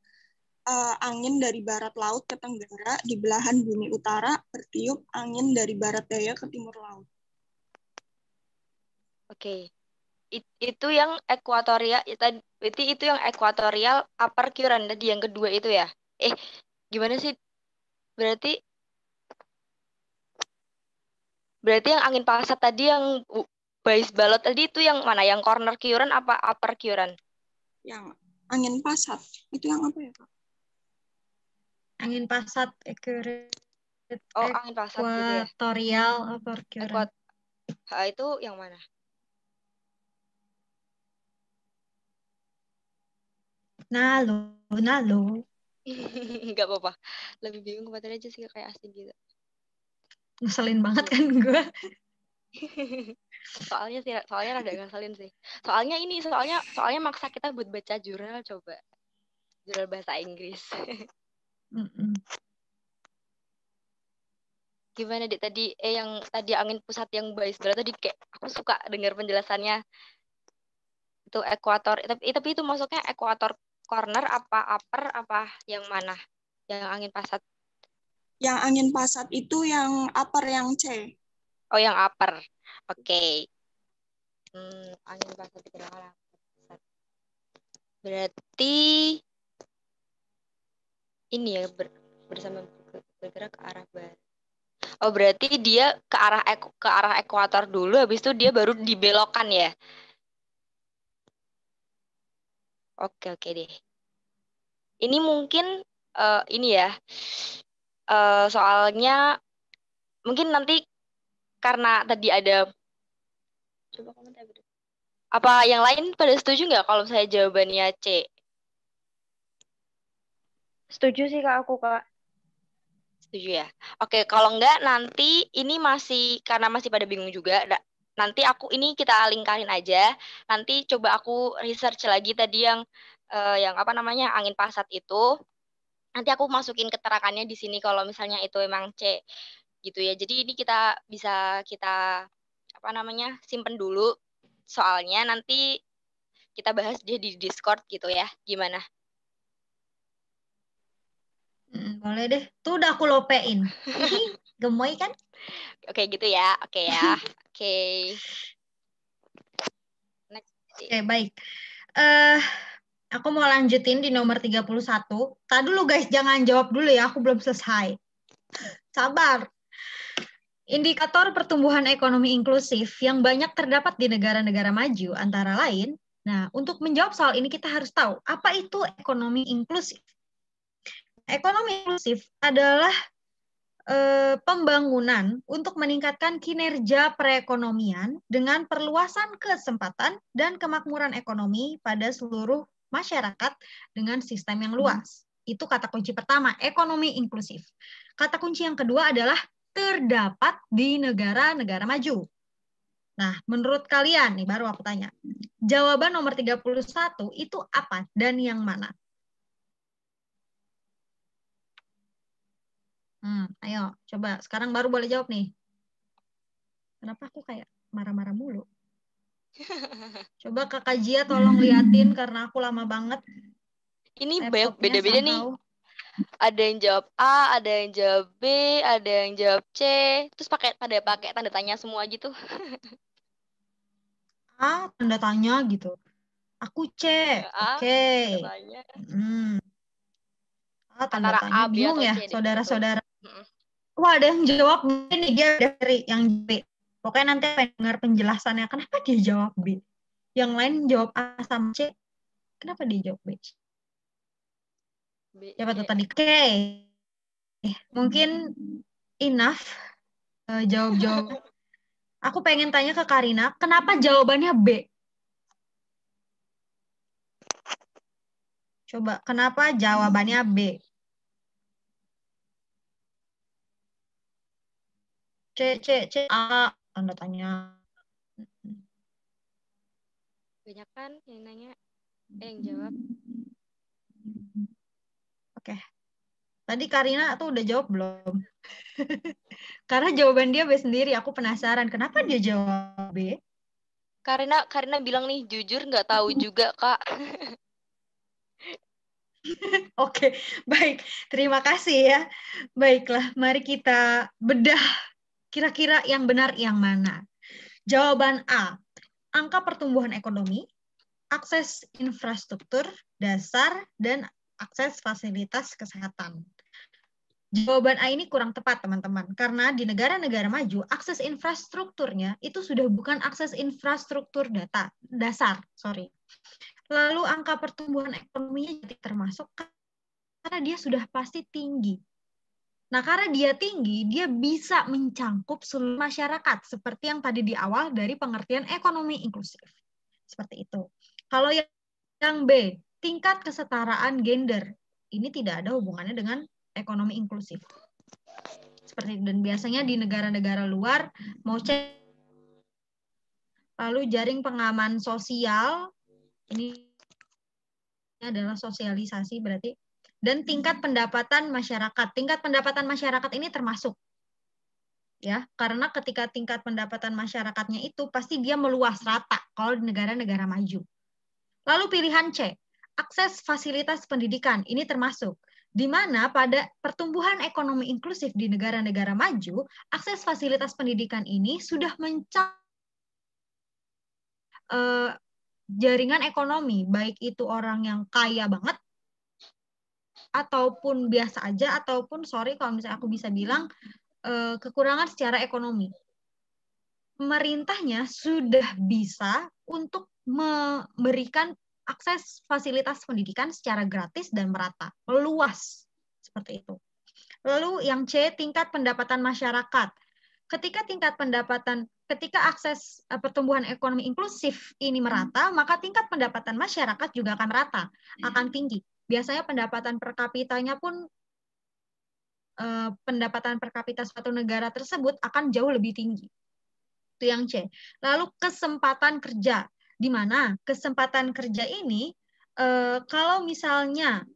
angin dari barat laut ke tenggara, di belahan bumi utara bertiup angin dari barat daya ke timur laut. Oke. Itu yang ekuatorial, berarti itu yang ekuatorial upper current tadi yang kedua itu ya. Gimana sih? Berarti yang angin pasat tadi yang Hughes-Ballot tadi itu yang mana? Yang corner current apa upper current? Yang angin pasat itu yang apa ya, Kak? Angin pasat Oh, angin pasat gitu ya. ekuatorial upper current. Itu yang mana? Nalo. Nggak apa-apa. Lebih bingung kemarin aja sih kayak asing gitu. Ngeselin banget kan gue. soalnya rada ngeselin sih. Soalnya maksa kita buat baca jurnal coba. Jurnal bahasa Inggris. Gimana Dik tadi yang tadi angin pusat yang Hughes-Ballot tadi kayak aku suka dengar penjelasannya. Itu ekuator, tapi itu masuknya ekuator corner apa upper apa yang mana? Yang angin pasat. Yang angin pasat itu yang upper, yang C. Oh, yang upper. Oke. Angin pasat itu adalah berarti ini ya bersama bergerak ke arah barat. Oh, berarti dia ke arah ekuator dulu, habis itu dia baru dibelokkan ya. Oke deh. Ini mungkin ini ya. Soalnya mungkin nanti karena tadi ada coba komentar. Apa yang lain pada setuju nggak kalau saya jawabannya C? Setuju sih Kak aku, Kak. Setuju ya. Oke, kalau nggak nanti ini karena masih pada bingung juga. Nanti kita lingkarin aja. Nanti coba aku research lagi tadi yang apa namanya angin pasat itu. Nanti aku masukin keterangannya di sini kalau misalnya itu emang C gitu ya. Jadi ini bisa kita apa namanya simpen dulu. Soalnya nanti kita bahas dia di Discord gitu ya. Gimana? Boleh deh. Tuh udah aku lopein. Gemoy kan? Oke gitu ya. Oke ya. Oke. Next. Oke, baik. Aku mau lanjutin di nomor 31. Tadi dulu guys, jangan jawab dulu ya. Aku belum selesai. Sabar. Indikator pertumbuhan ekonomi inklusif yang banyak terdapat di negara-negara maju antara lain. Nah, untuk menjawab soal ini kita harus tahu apa itu ekonomi inklusif. Ekonomi inklusif adalah pembangunan untuk meningkatkan kinerja perekonomian dengan perluasan kesempatan dan kemakmuran ekonomi pada seluruh masyarakat dengan sistem yang luas. Itu kata kunci pertama, ekonomi inklusif. Kata kunci yang kedua adalah terdapat di negara-negara maju. Nah, menurut kalian, nih baru aku tanya, jawaban nomor 31 itu apa dan yang mana? Ayo, coba. Sekarang baru boleh jawab nih. Kenapa aku kayak marah-marah mulu? Coba Kakak Jia tolong liatin karena aku lama banget. Ini beda-beda nih. Ada yang jawab A, ada yang jawab B, ada yang jawab C. Terus pada pakai tanda tanya semua gitu. Tanda tanya gitu. Aku C. A, Oke. katanya. Tanda Antara tanya A, B, bingung atau ya, C deh. Betul. saudara-saudara. Mm-mm. Wah, ada yang jawab B nih, dia dari yang B. Pokoknya nanti akan dengar penjelasannya. Kenapa dia jawab B? Yang lain jawab A sama C. Kenapa dia jawab B? B, Siapa C. tuh tadi? Oke. Mungkin enough jawab-jawab. Aku pengen tanya ke Karina, kenapa jawabannya B? Coba, kenapa jawabannya B? C, A, tanda tanya. Banyak kan yang nanya, yang jawab. Oke. Tadi Karina tuh udah jawab belum? Karena jawaban dia B sendiri. Aku penasaran, kenapa dia jawab B? Karena bilang nih, jujur nggak tahu juga, Kak. Oke, baik. Terima kasih ya. Baiklah, mari kita bedah kira-kira yang benar yang mana. Jawaban A, angka pertumbuhan ekonomi, akses infrastruktur dasar, dan akses fasilitas kesehatan. Jawaban A ini kurang tepat, teman-teman. Karena di negara-negara maju, akses infrastrukturnya itu sudah bukan akses infrastruktur dasar. Lalu angka pertumbuhan ekonominya jadi termasuk karena dia sudah pasti tinggi. Nah, karena dia tinggi, dia bisa mencangkup seluruh masyarakat, seperti yang tadi di awal dari pengertian ekonomi inklusif. Seperti itu. Kalau yang B, tingkat kesetaraan gender, ini tidak ada hubungannya dengan ekonomi inklusif. Seperti itu. Dan biasanya di negara-negara luar, mau cek, lalu jaring pengaman sosial, ini adalah sosialisasi berarti, dan tingkat pendapatan masyarakat. Tingkat pendapatan masyarakat ini termasuk. Ya, karena ketika tingkat pendapatan masyarakatnya itu pasti dia meluas rata kalau di negara-negara maju. Lalu pilihan C, akses fasilitas pendidikan, ini termasuk. Di mana pada pertumbuhan ekonomi inklusif di negara-negara maju, akses fasilitas pendidikan ini sudah mencapai jaringan ekonomi, baik itu orang yang kaya banget, ataupun biasa aja, ataupun kalau misalnya aku bisa bilang, kekurangan secara ekonomi. Pemerintahnya sudah bisa untuk memberikan akses fasilitas pendidikan secara gratis dan merata, luas, seperti itu. Lalu yang C, tingkat pendapatan masyarakat. Ketika akses pertumbuhan ekonomi inklusif ini merata, maka tingkat pendapatan masyarakat juga akan merata, akan tinggi. Biasanya pendapatan per kapitanya pun pendapatan per kapita suatu negara tersebut akan jauh lebih tinggi. Itu yang C. Lalu kesempatan kerja. Di mana kesempatan kerja ini, kalau misalnya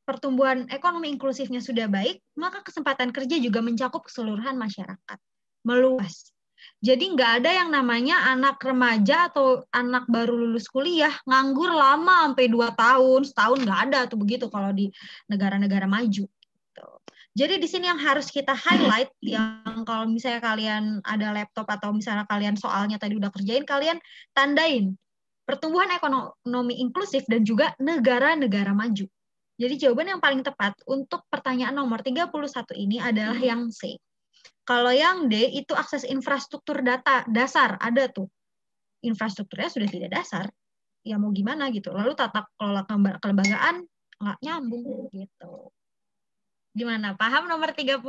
pertumbuhan ekonomi inklusifnya sudah baik, maka kesempatan kerja juga mencakup keseluruhan masyarakat. Meluas. Jadi nggak ada yang namanya anak remaja atau anak baru lulus kuliah, nganggur lama sampai 2 tahun, setahun, nggak ada tuh begitu kalau di negara-negara maju. Jadi di sini yang harus kita highlight, yang kalau misalnya kalian ada laptop atau misalnya kalian soalnya tadi udah kerjain, kalian tandain pertumbuhan ekonomi inklusif dan juga negara-negara maju. Jadi jawaban yang paling tepat untuk pertanyaan nomor 31 ini adalah yang C. Kalau yang D itu akses infrastruktur dasar, ada tuh. Infrastrukturnya sudah tidak dasar, ya mau gimana gitu. Lalu tata kelola kelembagaan nggak nyambung gitu. Gimana? Paham nomor 31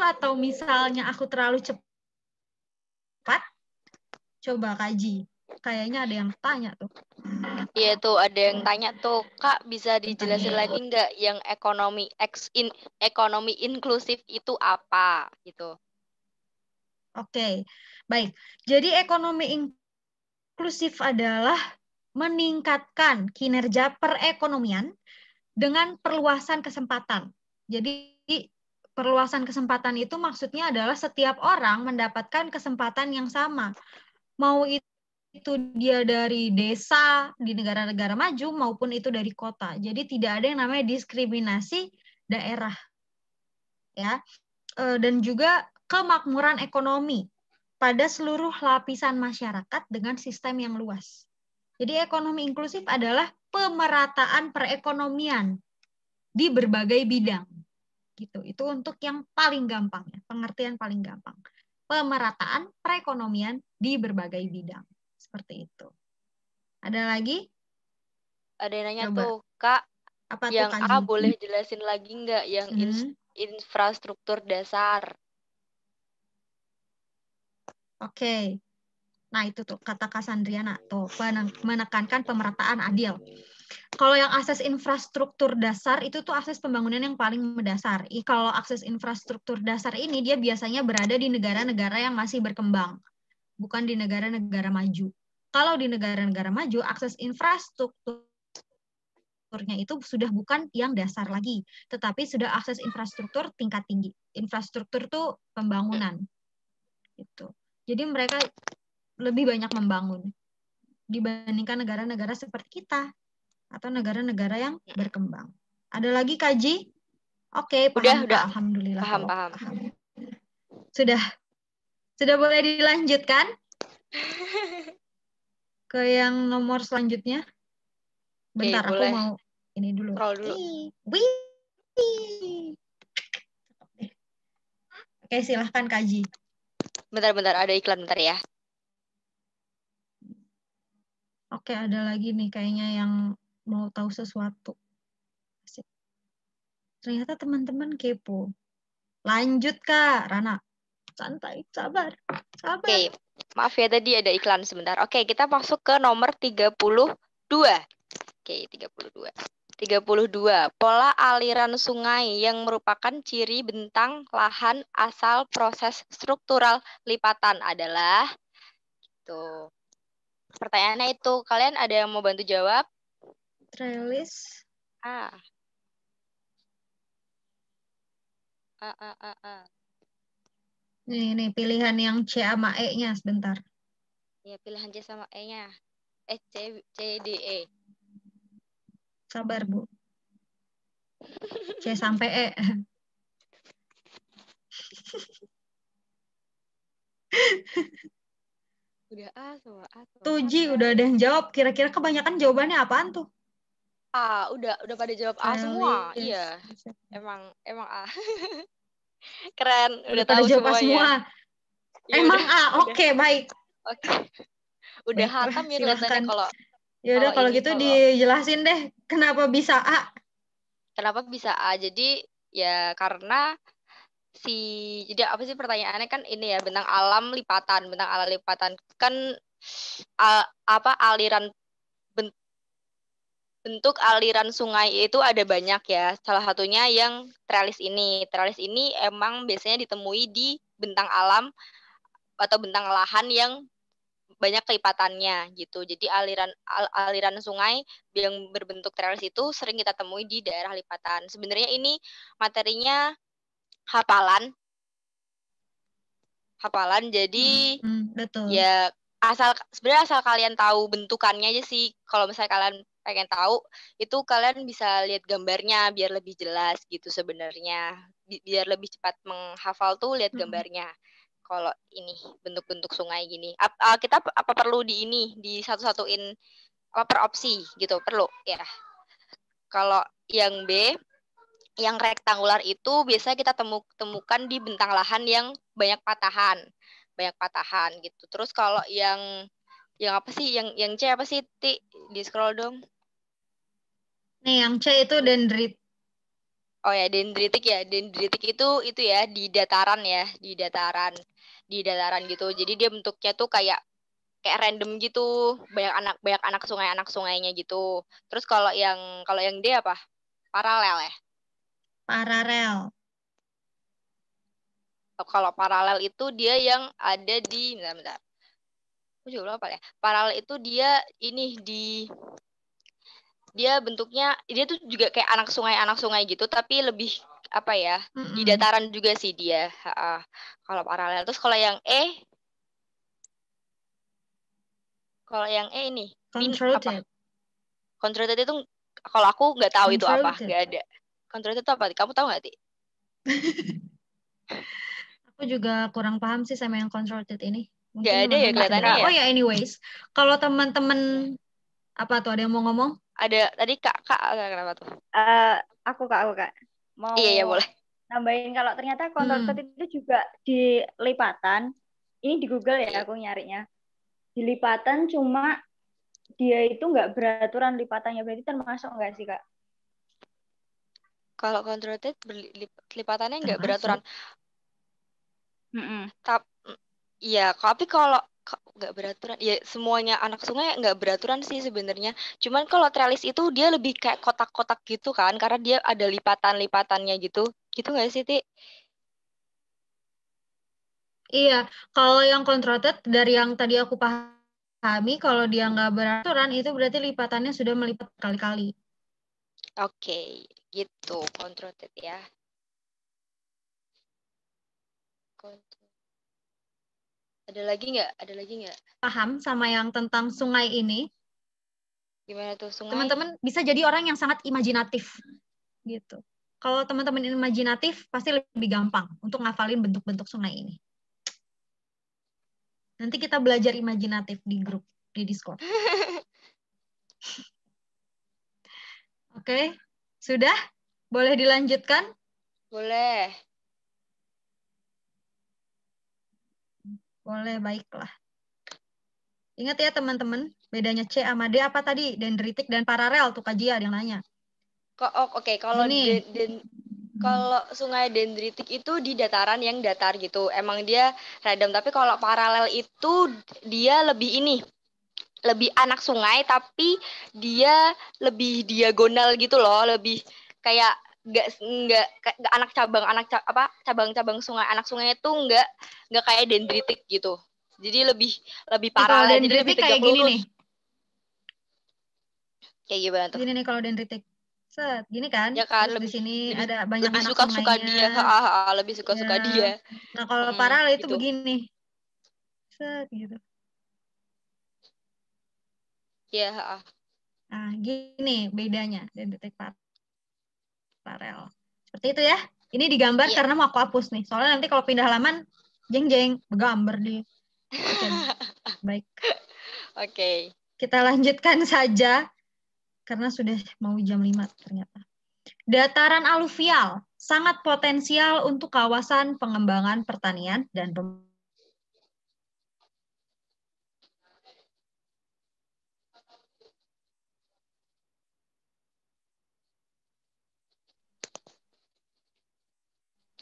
atau misalnya aku terlalu cepat? Coba kaji. Kayaknya ada yang tanya tuh. Iya tuh, ada yang tanya tuh, Kak, bisa dijelasin lagi nggak yang ekonomi inklusif itu apa gitu? Oke, baik. Jadi ekonomi inklusif adalah meningkatkan kinerja perekonomian dengan perluasan kesempatan. Jadi perluasan kesempatan itu maksudnya adalah setiap orang mendapatkan kesempatan yang sama. Mau itu dia dari desa di negara-negara maju maupun itu dari kota. Jadi tidak ada yang namanya diskriminasi daerah. Ya. Dan juga kemakmuran ekonomi pada seluruh lapisan masyarakat dengan sistem yang luas. Jadi ekonomi inklusif adalah pemerataan perekonomian di berbagai bidang. Gitu. Itu untuk yang paling gampang ya, pengertian paling gampang. Pemerataan perekonomian di berbagai bidang. Seperti itu. Ada lagi? Ada yang nanya Coba. tuh, Kak, Apa tuh, yang Kak A Ji? boleh jelasin lagi nggak yang infrastruktur dasar? Oke. Nah, itu tuh kata Kak Sandriana tuh, menekankan pemerataan adil. Kalau yang akses infrastruktur dasar itu tuh akses pembangunan yang paling mendasar. Kalau akses infrastruktur dasar ini dia biasanya berada di negara-negara yang masih berkembang, bukan di negara-negara maju. Kalau di negara-negara maju, akses infrastrukturnya itu sudah bukan yang dasar lagi, tetapi sudah akses infrastruktur tingkat tinggi. Infrastruktur tuh pembangunan. Gitu. Jadi mereka lebih banyak membangun dibandingkan negara-negara seperti kita atau negara-negara yang berkembang. Ada lagi Kaji? Oke, paham Udah. Kak. Alhamdulillah. Paham. Sudah boleh dilanjutkan ke yang nomor selanjutnya. Bentar, aku boleh. mau ini dulu. Scroll dulu. Wih. Oke, silahkan Kaji. Bentar, ada iklan bentar ya. Oke, ada lagi nih kayaknya yang mau tahu sesuatu. Asik. Ternyata teman-teman kepo. Lanjut Kak, Rana. Santai, sabar. Oke, maaf ya tadi ada iklan sebentar. Oke, kita masuk ke nomor 32. Oke, 32. Pola aliran sungai yang merupakan ciri bentang lahan asal proses struktural lipatan adalah tuh. Pertanyaannya itu, kalian ada yang mau bantu jawab? Trellis. Nih, pilihan yang C sama E-nya sebentar. Ya, pilihan C sama E-nya. C, D, E. Sabar, Bu. C sampai E. Udah A sama A. Tuh, Ji, udah ada yang jawab. Kira-kira kebanyakan jawabannya apaan tuh? A, udah pada jawab A semua. Iya. Emang A. Keren, udah pada tahu jawab semuanya. Semua. Ya, emang A. Oke, baik. Oke. Udah hatam ya kelihatannya kalau. Ya udah kalau gitu dijelasin deh kenapa bisa A. Kenapa bisa A? Jadi ya karena jadi apa sih pertanyaannya kan ini ya, bentang alam lipatan kan aliran bentuk aliran sungai itu ada banyak ya. Salah satunya yang trellis ini. Trellis ini emang biasanya ditemui di bentang alam atau bentang lahan yang banyak kelipatannya gitu. Jadi aliran sungai yang berbentuk trellis itu sering kita temui di daerah lipatan. Sebenarnya ini materinya hafalan. Jadi betul. Ya sebenarnya asal kalian tahu bentukannya aja sih. Kalau misalnya kalian pengen tahu, itu kalian bisa lihat gambarnya biar lebih jelas gitu sebenarnya. Biar lebih cepat menghafal tuh lihat gambarnya. Kalau ini bentuk-bentuk sungai gini, kita apa perlu di satu-satuin per opsi gitu, perlu ya. Kalau yang B, yang rektangular itu biasanya kita temukan di bentang lahan yang banyak patahan gitu. Terus kalau yang apa sih, yang C apa sih, Ti? Di scroll dong. Nih, yang C itu dendrit. Oh ya, dendritik ya. Dendritik itu ya di dataran ya, di dataran gitu. Jadi dia bentuknya tuh kayak random gitu, banyak anak sungainya gitu. Terus kalau yang D apa? Paralel ya? Paralel. Kalau paralel itu dia yang ada di bentar. Aku juga lupa ya. Paralel itu dia bentuknya dia tuh juga kayak anak sungai gitu, tapi lebih apa ya, di dataran juga sih dia. Kalau paralel. Terus kalau yang E ini Controlled. Controlled itu kalau aku nggak tahu itu apa, nggak ada. Controlled itu apa? Kamu tahu nggak, Ti? Aku juga kurang paham sih sama yang controlled ini. Nggak ada ya kelihatannya ya. Oh ya, anyways, kalau teman-teman Apa tuh, ada yang mau ngomong? Ada tadi Kak kenapa tuh? Aku Kak. Mau Iya boleh. nambahin kalau ternyata Hmm. contorted itu juga di lipatan. Ini di Google Iya. ya aku nyarinya. Di lipatan cuma dia itu nggak beraturan lipatannya, berarti termasuk nggak sih Kak? Kalau contracted lipatannya nggak beraturan. Mm-mm. Iya, tapi kalau nggak beraturan, ya semuanya anak sungai nggak beraturan sih sebenarnya. Cuman kalau trellis itu dia lebih kayak kotak-kotak gitu kan, karena dia ada lipatan-lipatannya gitu. Gitu nggak sih, Ti? Iya, kalau yang contracted dari yang tadi aku pahami, kalau dia nggak beraturan itu berarti lipatannya sudah melipat kali-kali. Oke, gitu, contracted ya. Ada lagi nggak? Ada lagi nggak? Paham sama yang tentang sungai ini? Gimana tuh sungai? Teman-teman bisa jadi orang yang sangat imajinatif gitu. Kalau teman-teman imajinatif pasti lebih gampang untuk ngafalin bentuk-bentuk sungai ini. Nanti kita belajar imajinatif di grup di Discord. Oke, sudah? Boleh dilanjutkan? Boleh. Boleh, baiklah. Ingat ya teman-teman, bedanya C sama D apa tadi? Dendritik dan paralel tuh Kak Jia ada yang nanya. Oke, kalau Ini. kalau sungai dendritik itu di dataran yang datar gitu. Emang dia random, tapi kalau paralel itu dia lebih anak sungai tapi dia lebih diagonal gitu loh, lebih kayak nggak cabang-cabang sungai anak sungai itu nggak kayak dendritik gitu. Jadi lebih Nih, kalau paralel, jadi lebih dendritik kayak tegak gini lurus. nih. Kayak gimana tuh? Gini nih kalau dendritik. Set, gini kan? Ya kan Terus di sini ada banyak lebih anak suka-suka dia. sungainya. Lebih suka-suka Ya. dia. Nah, kalau paralel itu Gitu. begini. Set, gitu. Ya, Nah, gini bedanya dendritik paralel. Seperti itu ya. Ini digambar Iya. karena mau aku hapus nih. Soalnya nanti kalau pindah halaman, jeng-jeng, bergambar di. Oke, baik. Oke. Kita lanjutkan saja. Karena sudah mau jam 5 ternyata. Dataran aluvial sangat potensial untuk kawasan pengembangan pertanian dan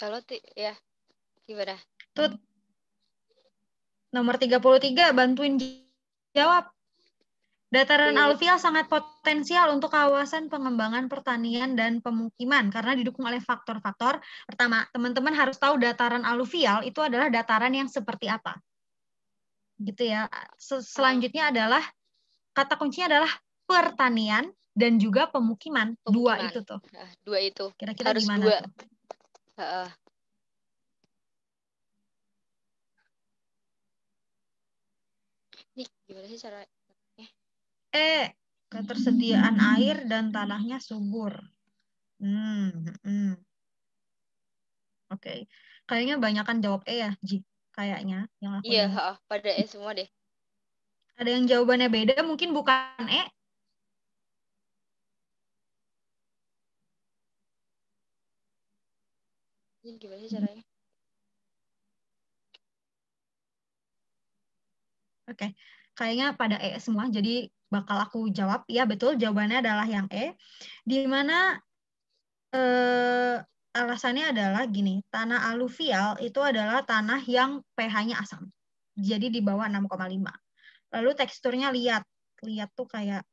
Kalau ya gimana? Tut. Nomor 33 bantuin jawab. Dataran aluvial sangat potensial untuk kawasan pengembangan pertanian dan pemukiman karena didukung oleh faktor-faktor. Pertama, teman-teman harus tahu dataran aluvial itu adalah dataran yang seperti apa. Gitu ya. Selanjutnya adalah kata kuncinya adalah pertanian dan juga pemukiman. Dua itu tuh. Dua itu. Kira-kira Harus gimana dua. tuh? Nih, gimana sih cara? Ketersediaan air dan tanahnya subur. Oke. Kayaknya banyakan jawab E ya, Ji. Kayaknya yang aku Iya, lihat. pada E semua deh. Ada yang jawabannya beda, mungkin bukan E. Ini gimana sih caranya? Oke. Kayaknya pada E semua, jadi bakal aku jawab. Ya, betul. Jawabannya adalah yang E. Di mana alasannya adalah gini, tanah aluvial itu adalah tanah yang pH-nya asam. Jadi di bawah 6,5. Lalu teksturnya liat tuh kayak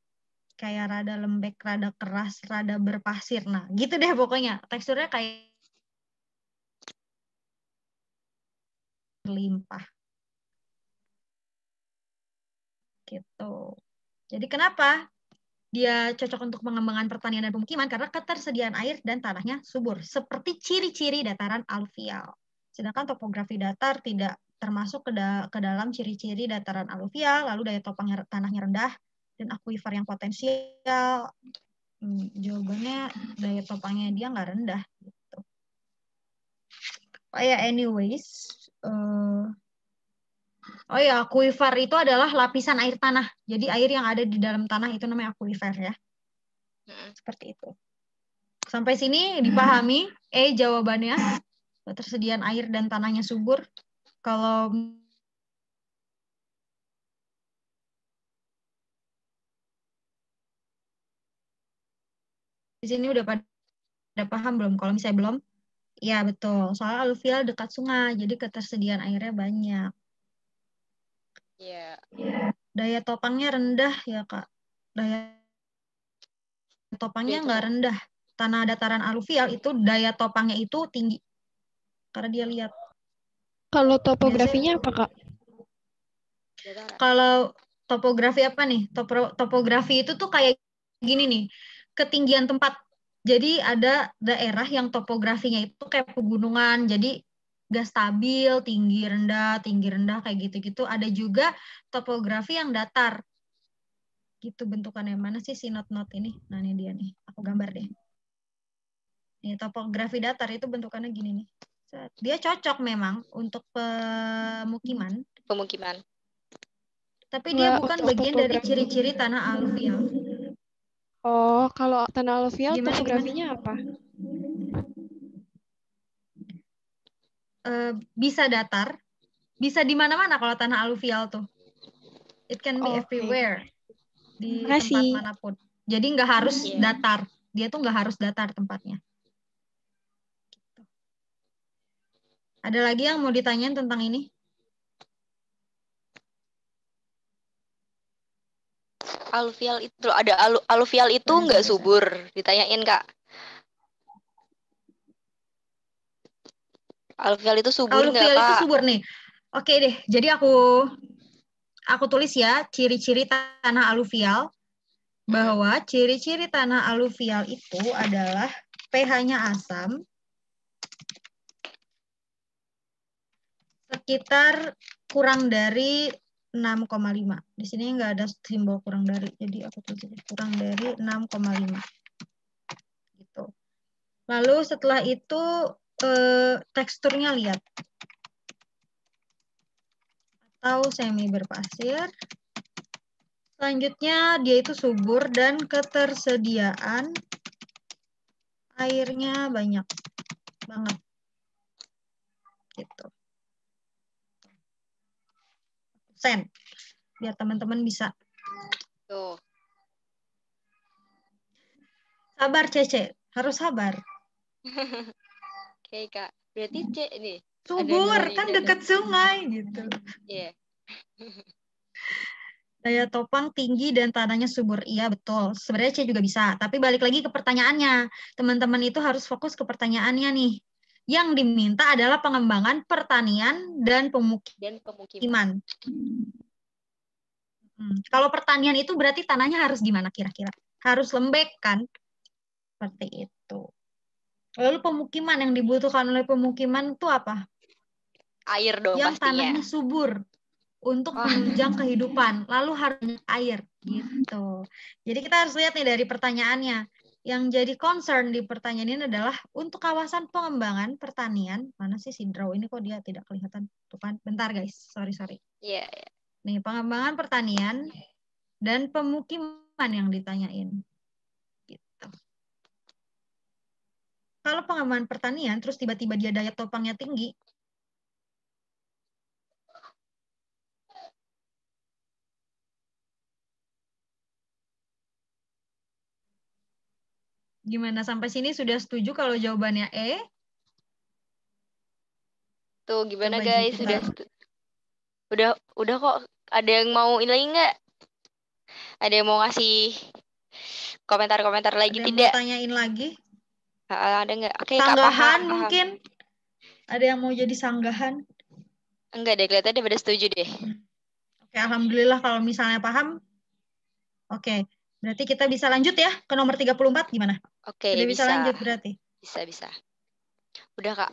rada lembek, rada keras, rada berpasir. Nah, gitu deh pokoknya. Teksturnya kayak berlimpah. Gitu. Jadi kenapa dia cocok untuk pengembangan pertanian dan pemukiman? Karena ketersediaan air dan tanahnya subur, seperti ciri-ciri dataran aluvial. Sedangkan topografi datar tidak termasuk ke dalam ciri-ciri dataran aluvial, lalu daya topang tanahnya rendah, dan akuifer yang potensial. Jawabannya daya topangnya dia nggak rendah. Gitu. Oh ya, anyways, Oh ya, akuifer itu adalah lapisan air tanah. Jadi air yang ada di dalam tanah itu namanya akuifer ya. Seperti itu. Sampai sini dipahami? Jawabannya. Ketersediaan air dan tanahnya subur. Kalau di sini udah pada paham belum? Kalau misalnya belum, ya betul. Soalnya aluvial dekat sungai, jadi ketersediaan airnya banyak. Iya. Daya topangnya rendah ya Kak. Daya topangnya nggak rendah. Tanah dataran aluvial itu daya topangnya itu tinggi. Karena dia lihat. Kalau topografinya apa, Kak? Kalau topografi apa nih? Topografi itu tuh kayak gini nih. Ketinggian tempat. Jadi ada daerah yang topografinya itu kayak pegunungan. Jadi gak stabil, tinggi rendah kayak gitu-gitu. Ada juga topografi yang datar. Gitu bentukannya. Mana sih si not-not ini? Nah ini dia nih. Aku gambar deh. Nih topografi datar itu bentukannya gini nih. Dia cocok memang untuk pemukiman. Pemukiman. Tapi dia Nggak bukan untuk bagian dari topografi. ciri-ciri tanah aluvial. Oh, kalau tanah aluvial Gimana? topografinya apa? Bisa datar, bisa di mana-mana kalau tanah aluvial tuh. It can be everywhere, di tempat manapun. Jadi nggak harus datar. Dia tuh nggak harus datar tempatnya. Ada lagi yang mau ditanyain tentang ini? Aluvial itu ada aluvial itu nggak subur, ditanyain Kak. Aluvial itu subur nggak Kak? Aluvial itu subur nih. Oke deh, jadi aku tulis ya ciri-ciri tanah aluvial, bahwa ciri-ciri tanah aluvial itu adalah pH-nya asam, sekitar kurang dari 6,5. Di sini nggak ada simbol kurang dari, jadi aku tulis kurang dari 6,5. Gitu. Lalu setelah itu teksturnya lihat. Atau semi berpasir. Selanjutnya dia itu subur dan ketersediaan airnya banyak banget. Gitu. Sen. Biar teman-teman bisa. Tuh. Sabar Cece, harus sabar. Oke Kak, berarti C ini. Subur, kan dekat sungai gitu. Iya. Daya topang tinggi dan tanahnya subur. Iya, betul. Sebenarnya C juga bisa. Tapi balik lagi ke pertanyaannya. Teman-teman itu harus fokus ke pertanyaannya nih. Yang diminta adalah pengembangan pertanian dan pemukiman. Kalau pertanian itu berarti tanahnya harus gimana kira-kira? Harus lembek kan? Seperti itu. Lalu pemukiman yang dibutuhkan oleh pemukiman itu apa? Air dong yang pastinya. Tanahnya subur untuk menunjang kehidupan. Lalu harus air gitu. Jadi kita harus lihat nih dari pertanyaannya. Yang jadi concern di pertanyaan ini adalah untuk kawasan pengembangan pertanian. Mana sih si draw ini kok dia tidak kelihatan? Tuh kan. Bentar guys, sorry. Iya. Nih, pengembangan pertanian dan pemukiman yang ditanyain. Gitu. Kalau pengembangan pertanian, terus tiba-tiba dia daya topangnya tinggi, gimana sampai sini sudah setuju kalau jawabannya E? Tuh gimana Coba guys? Udah kok. Ada yang mau ini nggak? Ada yang mau ngasih komentar-komentar lagi ada yang tidak? Mau tanyain lagi? Ada nggak? Oke, Kak, Sanggahan paham. mungkin? Ada yang mau jadi sanggahan? Enggak deh, kelihatannya udah setuju deh. Oke, alhamdulillah kalau misalnya paham. Oke, berarti kita bisa lanjut ya ke nomor 34 gimana? Oke, Sudah bisa lanjut berarti? Bisa. Udah, Kak.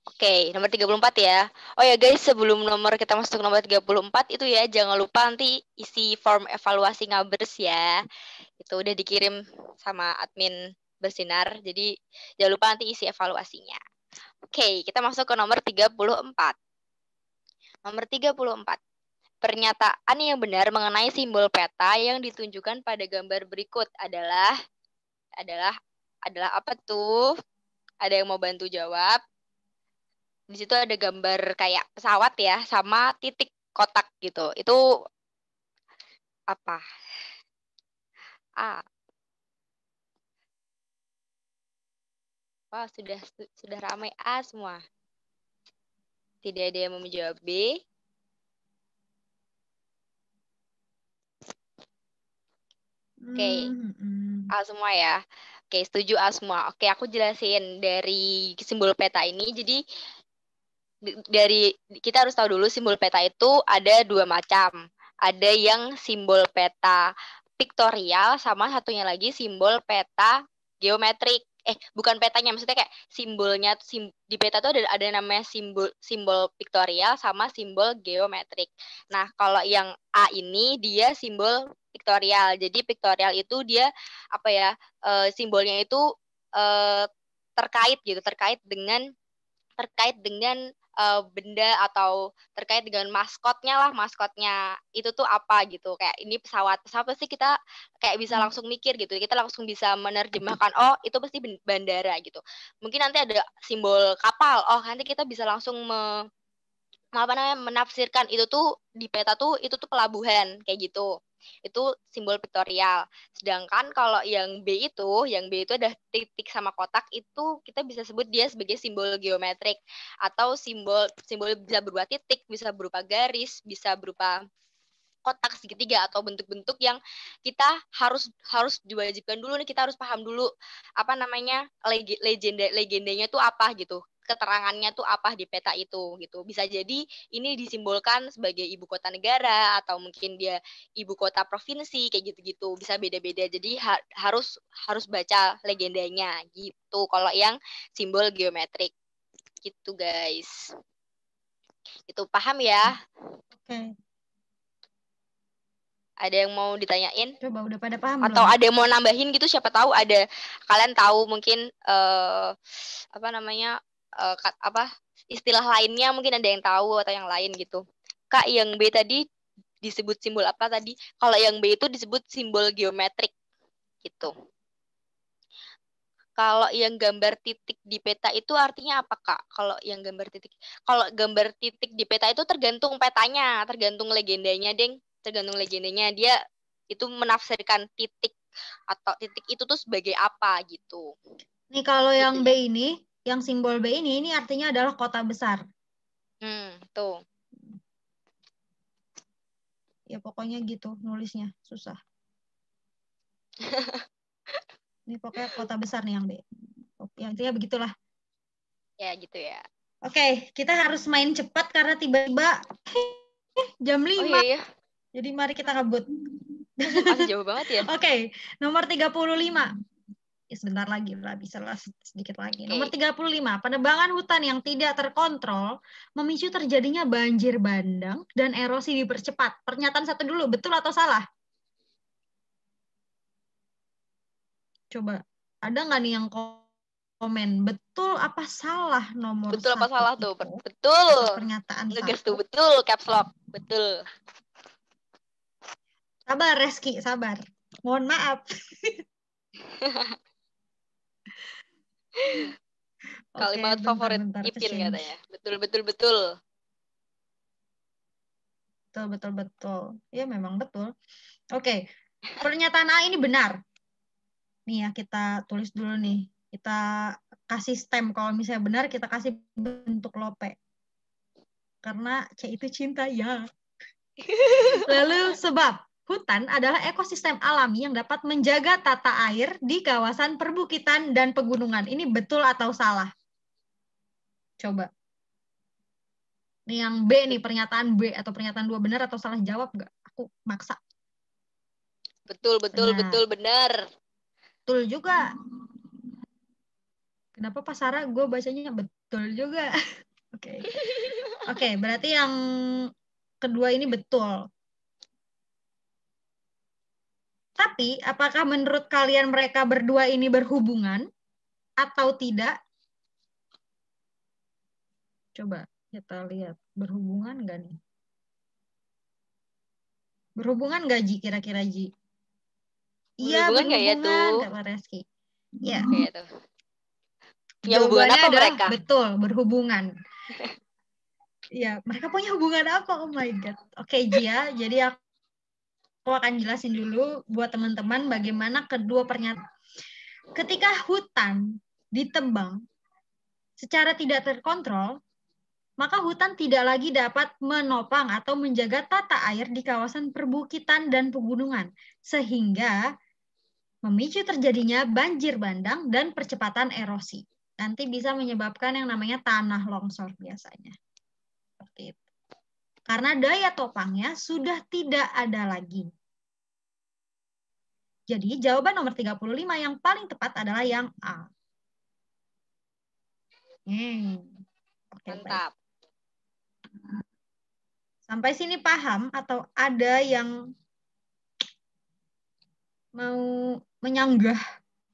Oke, nomor 34 ya. Oh ya guys, sebelum kita masuk ke nomor 34 itu ya, jangan lupa nanti isi form evaluasi Ngabers ya. Itu udah dikirim sama admin Bersinar, jadi jangan lupa nanti isi evaluasinya. Oke, kita masuk ke nomor 34. Nomor 34. Pernyataan yang benar mengenai simbol peta yang ditunjukkan pada gambar berikut adalah apa tuh? Ada yang mau bantu jawab? Di situ ada gambar kayak pesawat ya, sama titik kotak gitu. Itu apa? A. Wah, sudah ramai A semua. Tidak ada yang mau menjawab B. Oke. A semua ya. Oke, setuju A semua. Oke, aku jelasin dari simbol peta ini. Jadi dari kita harus tahu dulu simbol peta itu ada dua macam. Ada yang simbol peta piktorial sama satunya lagi simbol peta geometrik. Bukan petanya, maksudnya kayak simbolnya di peta tuh ada namanya simbol piktorial sama simbol geometrik. Nah, kalau yang A ini dia simbol piktorial. Jadi piktorial itu dia apa ya? Simbolnya itu terkait gitu, terkait dengan benda atau terkait dengan maskotnya lah, maskotnya itu tuh apa gitu, kayak ini pesawat pasti kita kayak bisa langsung mikir gitu, kita langsung bisa menerjemahkan oh itu pasti bandara gitu. Mungkin nanti ada simbol kapal, oh nanti kita bisa langsung menafsirkan itu tuh di peta tuh itu tuh pelabuhan kayak gitu. Itu simbol piktorial. Sedangkan kalau yang B itu ada titik sama kotak, itu kita bisa sebut dia sebagai simbol geometrik atau simbol bisa berupa titik, bisa berupa garis, bisa berupa kotak segitiga atau bentuk-bentuk yang kita harus diwajibkan dulu nih, kita harus paham dulu apa namanya legendanya tuh apa gitu, keterangannya tuh apa di peta itu gitu. Bisa jadi ini disimbolkan sebagai ibu kota negara atau mungkin dia ibu kota provinsi kayak gitu-gitu, bisa beda-beda. Jadi harus baca legendanya gitu kalau yang simbol geometrik gitu guys. Itu paham ya? Oke. Ada yang mau ditanyain? Coba udah pada paham atau belum? ada yang mau nambahin gitu, siapa tahu ada kalian tahu mungkin apa namanya apa istilah lainnya, mungkin ada yang tahu atau yang lain gitu. Kak, yang B tadi disebut simbol apa tadi? Kalau yang B itu disebut simbol geometrik gitu. Kalau yang gambar titik di peta itu artinya apa, Kak? Kalau gambar titik di peta itu tergantung petanya, tergantung legendanya, Deng. Tergantung legendanya, dia itu menafsirkan titik atau titik itu tuh sebagai apa gitu. Nih kalau gitu yang ya. B ini, yang simbol B ini artinya adalah kota besar. Tuh. Ya pokoknya gitu nulisnya, susah. Ini pokoknya kota besar nih yang B. Ya, intinya begitulah. Ya gitu ya. Oke, kita harus main cepat karena tiba-tiba jam 5. Oh iya ya. Jadi mari kita ngebut. Masih jauh banget ya. Oke, nomor 35. Ya, sebentar lagi lah, bisa lah sedikit lagi. Okay. Nomor 35, penebangan hutan yang tidak terkontrol memicu terjadinya banjir bandang dan erosi dipercepat. Pernyataan satu dulu, betul atau salah? Coba, ada nggak nih yang komen? Betul apa salah nomor betul satu? Betul apa salah itu? tuh? Betul. Pernyataan ngegas satu. Tuh, betul, caps lock. Betul. Sabar, Reski, sabar. Mohon maaf. Kalimat favorit Ipin katanya. Betul. Betul. Ya memang betul. Oke. Pernyataan A ini benar. Nih ya, kita tulis dulu nih. Kita kasih stem. Kalau misalnya benar, kita kasih bentuk lope. Karena C itu cinta, ya. Lalu sebab hutan adalah ekosistem alami yang dapat menjaga tata air di kawasan perbukitan dan pegunungan. Ini betul atau salah? Coba. Nih yang B nih, pernyataan B atau pernyataan 2 benar atau salah, jawab nggak? Aku maksa. Betul, benar. Betul juga. Kenapa Pak Sarah gue bacanya betul juga? Oke, berarti yang kedua ini betul. Tapi, apakah menurut kalian mereka berdua ini berhubungan atau tidak? Coba kita lihat, berhubungan nggak nih? Berhubungan nggak Ji kira-kira Ji? Iya, Berhubungan nggak ya berhubungan, tuh? kata Reski. Ya. Kayak tuh. Punya hubungan Jawabannya apa adalah mereka? betul, berhubungan. Ya, mereka punya hubungan apa? Oh my God. Oke, Jia. Jadi aku akan jelasin dulu buat teman-teman bagaimana kedua pernyataan. Ketika hutan ditebang secara tidak terkontrol, maka hutan tidak lagi dapat menopang atau menjaga tata air di kawasan perbukitan dan pegunungan, sehingga memicu terjadinya banjir bandang dan percepatan erosi. Nanti bisa menyebabkan yang namanya tanah longsor biasanya. Seperti itu. Karena daya topangnya sudah tidak ada lagi. Jadi jawaban nomor 35 yang paling tepat adalah yang A. Oke, Mantap. baik. Sampai sini paham atau ada yang mau menyanggah?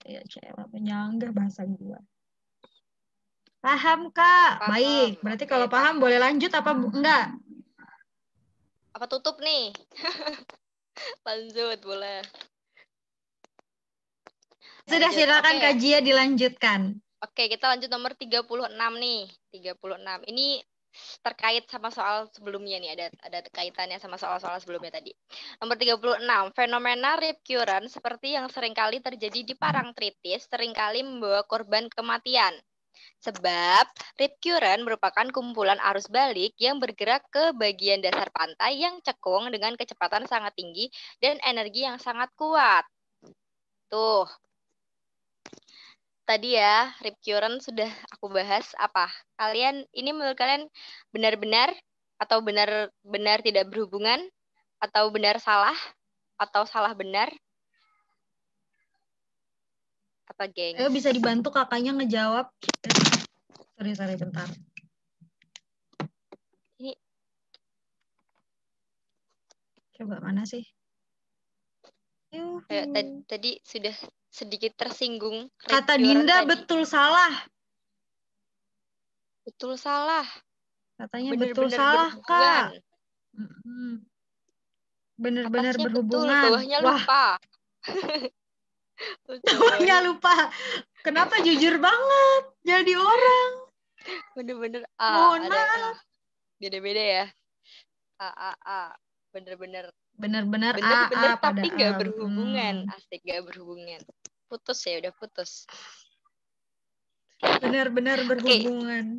Ya, cewek menyanggah bahasa gua. Paham, Kak? Paham. Baik. Berarti Oke, kalau paham boleh lanjut apa enggak? Apa tutup nih? Lanjut, boleh. Sudah, Lanjut. silakan Oke. Kak Jia dilanjutkan. Oke, kita lanjut nomor 36 nih. 36. Ini terkait sama soal sebelumnya nih, ada kaitannya sama soal-soal sebelumnya tadi. Nomor 36, fenomena rip current seperti yang seringkali terjadi di Parangtritis seringkali membawa korban kematian. Sebab rip current merupakan kumpulan arus balik yang bergerak ke bagian dasar pantai yang cekung dengan kecepatan sangat tinggi dan energi yang sangat kuat. Tuh. Tadi ya, rip current sudah aku bahas apa? Kalian, ini menurut kalian benar-benar atau benar-benar tidak berhubungan? Atau benar salah? Atau salah benar? Apa, gengs? Ayo bisa dibantu kakaknya ngejawab. Sorry, bentar. Ini coba mana sih? Tadi sudah sedikit tersinggung. Kata Dinda tadi. Betul salah. Betul salah. Katanya betul salah, Kak. Benar-benar berhubungan. Betul, bawahnya lupa. Bawahnya lupa. Kenapa jujur banget jadi orang? Bener-bener Mohon maaf. Beda-beda ya. Bener-bener bener-bener tapi nggak berhubungan. Asik, nggak berhubungan. Putus ya, udah putus. Benar-benar berhubungan.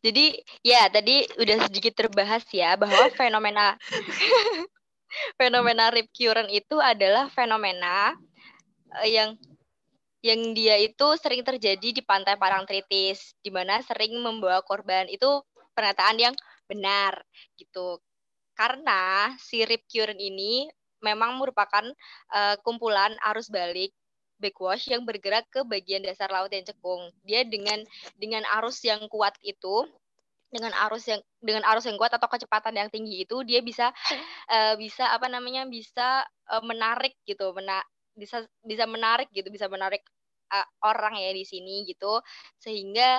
Jadi ya tadi udah sedikit terbahas ya bahwa fenomena rip current itu adalah fenomena yang dia itu sering terjadi di pantai Parangtritis, di mana sering membawa korban. Itu pernyataan yang benar gitu. Karena si rip current ini memang merupakan kumpulan arus balik backwash yang bergerak ke bagian dasar laut yang cekung. Dia dengan arus yang kuat itu, dengan arus yang kuat atau kecepatan yang tinggi itu, dia bisa menarik gitu, bisa menarik orang ya di sini gitu, sehingga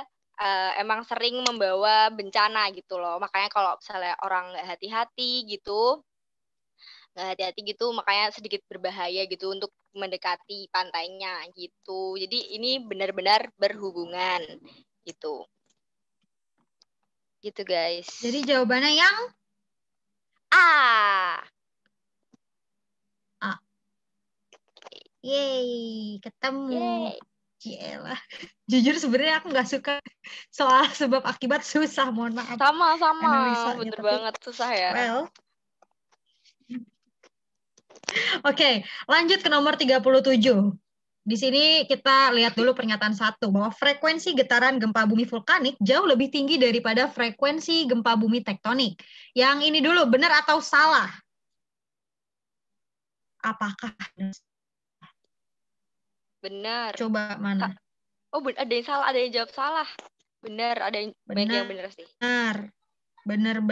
emang sering membawa bencana gitu loh. Makanya kalau misalnya orang nggak hati-hati gitu, makanya sedikit berbahaya gitu untuk mendekati pantainya gitu. Jadi ini benar-benar berhubungan gitu. Gitu guys. Jadi jawabannya yang A. Yeay, ketemu. Cielah. Jujur sebenarnya aku nggak suka soal sebab akibat, susah, mohon maaf. Sama, bener banget, susah ya. Well. Oke, lanjut ke nomor 37. Di sini kita lihat dulu pernyataan 1, bahwa frekuensi getaran gempa bumi vulkanik jauh lebih tinggi daripada frekuensi gempa bumi tektonik. Yang ini dulu, benar atau salah? Apakah benar? Coba mana? Oh, ada yang salah, ada yang jawab salah. Benar, ada yang banyak yang benar sih. Benar.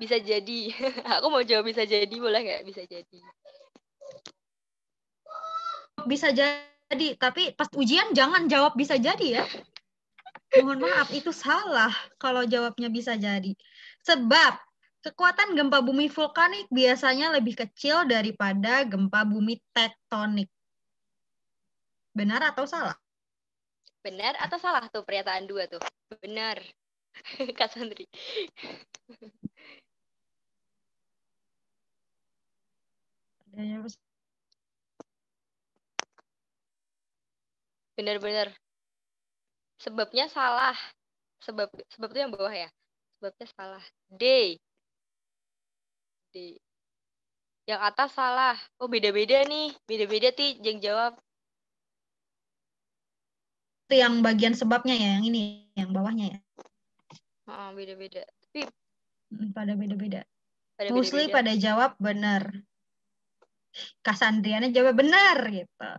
Bisa jadi. Aku mau jawab bisa jadi, boleh nggak? Bisa jadi. Bisa jadi, tapi pas ujian jangan jawab bisa jadi ya. Mohon maaf, itu salah kalau jawabnya bisa jadi. Sebab kekuatan gempa bumi vulkanik biasanya lebih kecil daripada gempa bumi tektonik. Benar atau salah? Benar atau salah tuh pernyataan 2 tuh? Benar. Kak Sandri. Benar-benar. Sebabnya salah. Sebab itu yang bawah ya. Sebabnya salah. D. Yang atas salah. Oh, beda-beda nih. Beda-beda yang jawab. Itu yang bagian sebabnya ya, yang ini, yang bawahnya ya. Beda-beda. Tapi pada beda-beda. pada Mostly beda-beda. pada jawab benar. Kak Sandriana jawab benar gitu.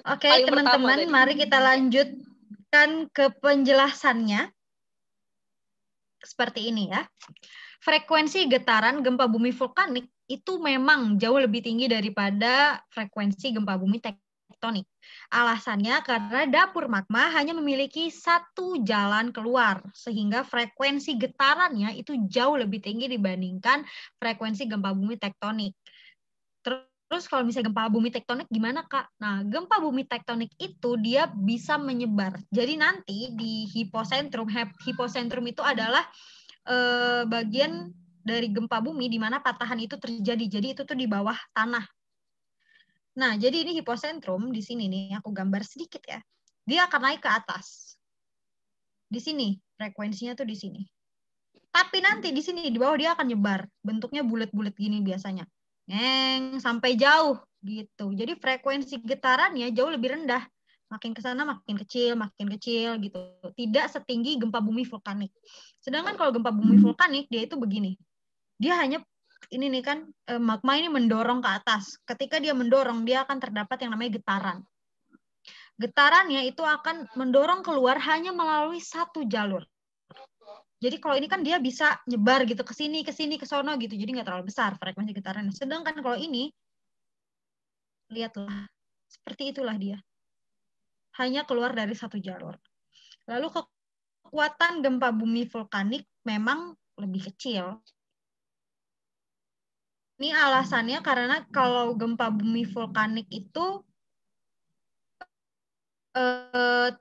Oke, Paling teman-teman, pertama tadi. mari kita lanjutkan ke penjelasannya. Seperti ini ya. Frekuensi getaran gempa bumi vulkanik itu memang jauh lebih tinggi daripada frekuensi gempa bumi tektonik. Alasannya karena dapur magma hanya memiliki satu jalan keluar, sehingga frekuensi getarannya itu jauh lebih tinggi dibandingkan frekuensi gempa bumi tektonik. Terus kalau misalnya gempa bumi tektonik gimana, Kak? Nah, gempa bumi tektonik itu dia bisa menyebar. Jadi nanti di hiposentrum itu adalah bagian dari gempa bumi di mana patahan itu terjadi. Jadi itu tuh di bawah tanah. Nah, jadi ini hiposentrum di sini nih, aku gambar sedikit ya. Dia akan naik ke atas. Di sini, frekuensinya tuh di sini. Tapi nanti di sini di bawah dia akan nyebar. Bentuknya bulat-bulat gini biasanya. Sampai jauh gitu. Jadi frekuensi getarannya jauh lebih rendah. Makin ke sana makin kecil gitu. Tidak setinggi gempa bumi vulkanik. Sedangkan kalau gempa bumi vulkanik dia itu begini. Dia hanya ini nih kan magma ini mendorong ke atas. Ketika dia mendorong dia akan terdapat yang namanya getaran. Getarannya itu akan mendorong keluar hanya melalui satu jalur. Jadi kalau ini kan dia bisa nyebar gitu ke sini, ke sono gitu. Jadi nggak terlalu besar frekuensi getarannya. Sedangkan kalau ini, lihatlah, seperti itulah dia. Hanya keluar dari satu jalur. Lalu kekuatan gempa bumi vulkanik memang lebih kecil. Ini alasannya karena kalau gempa bumi vulkanik itu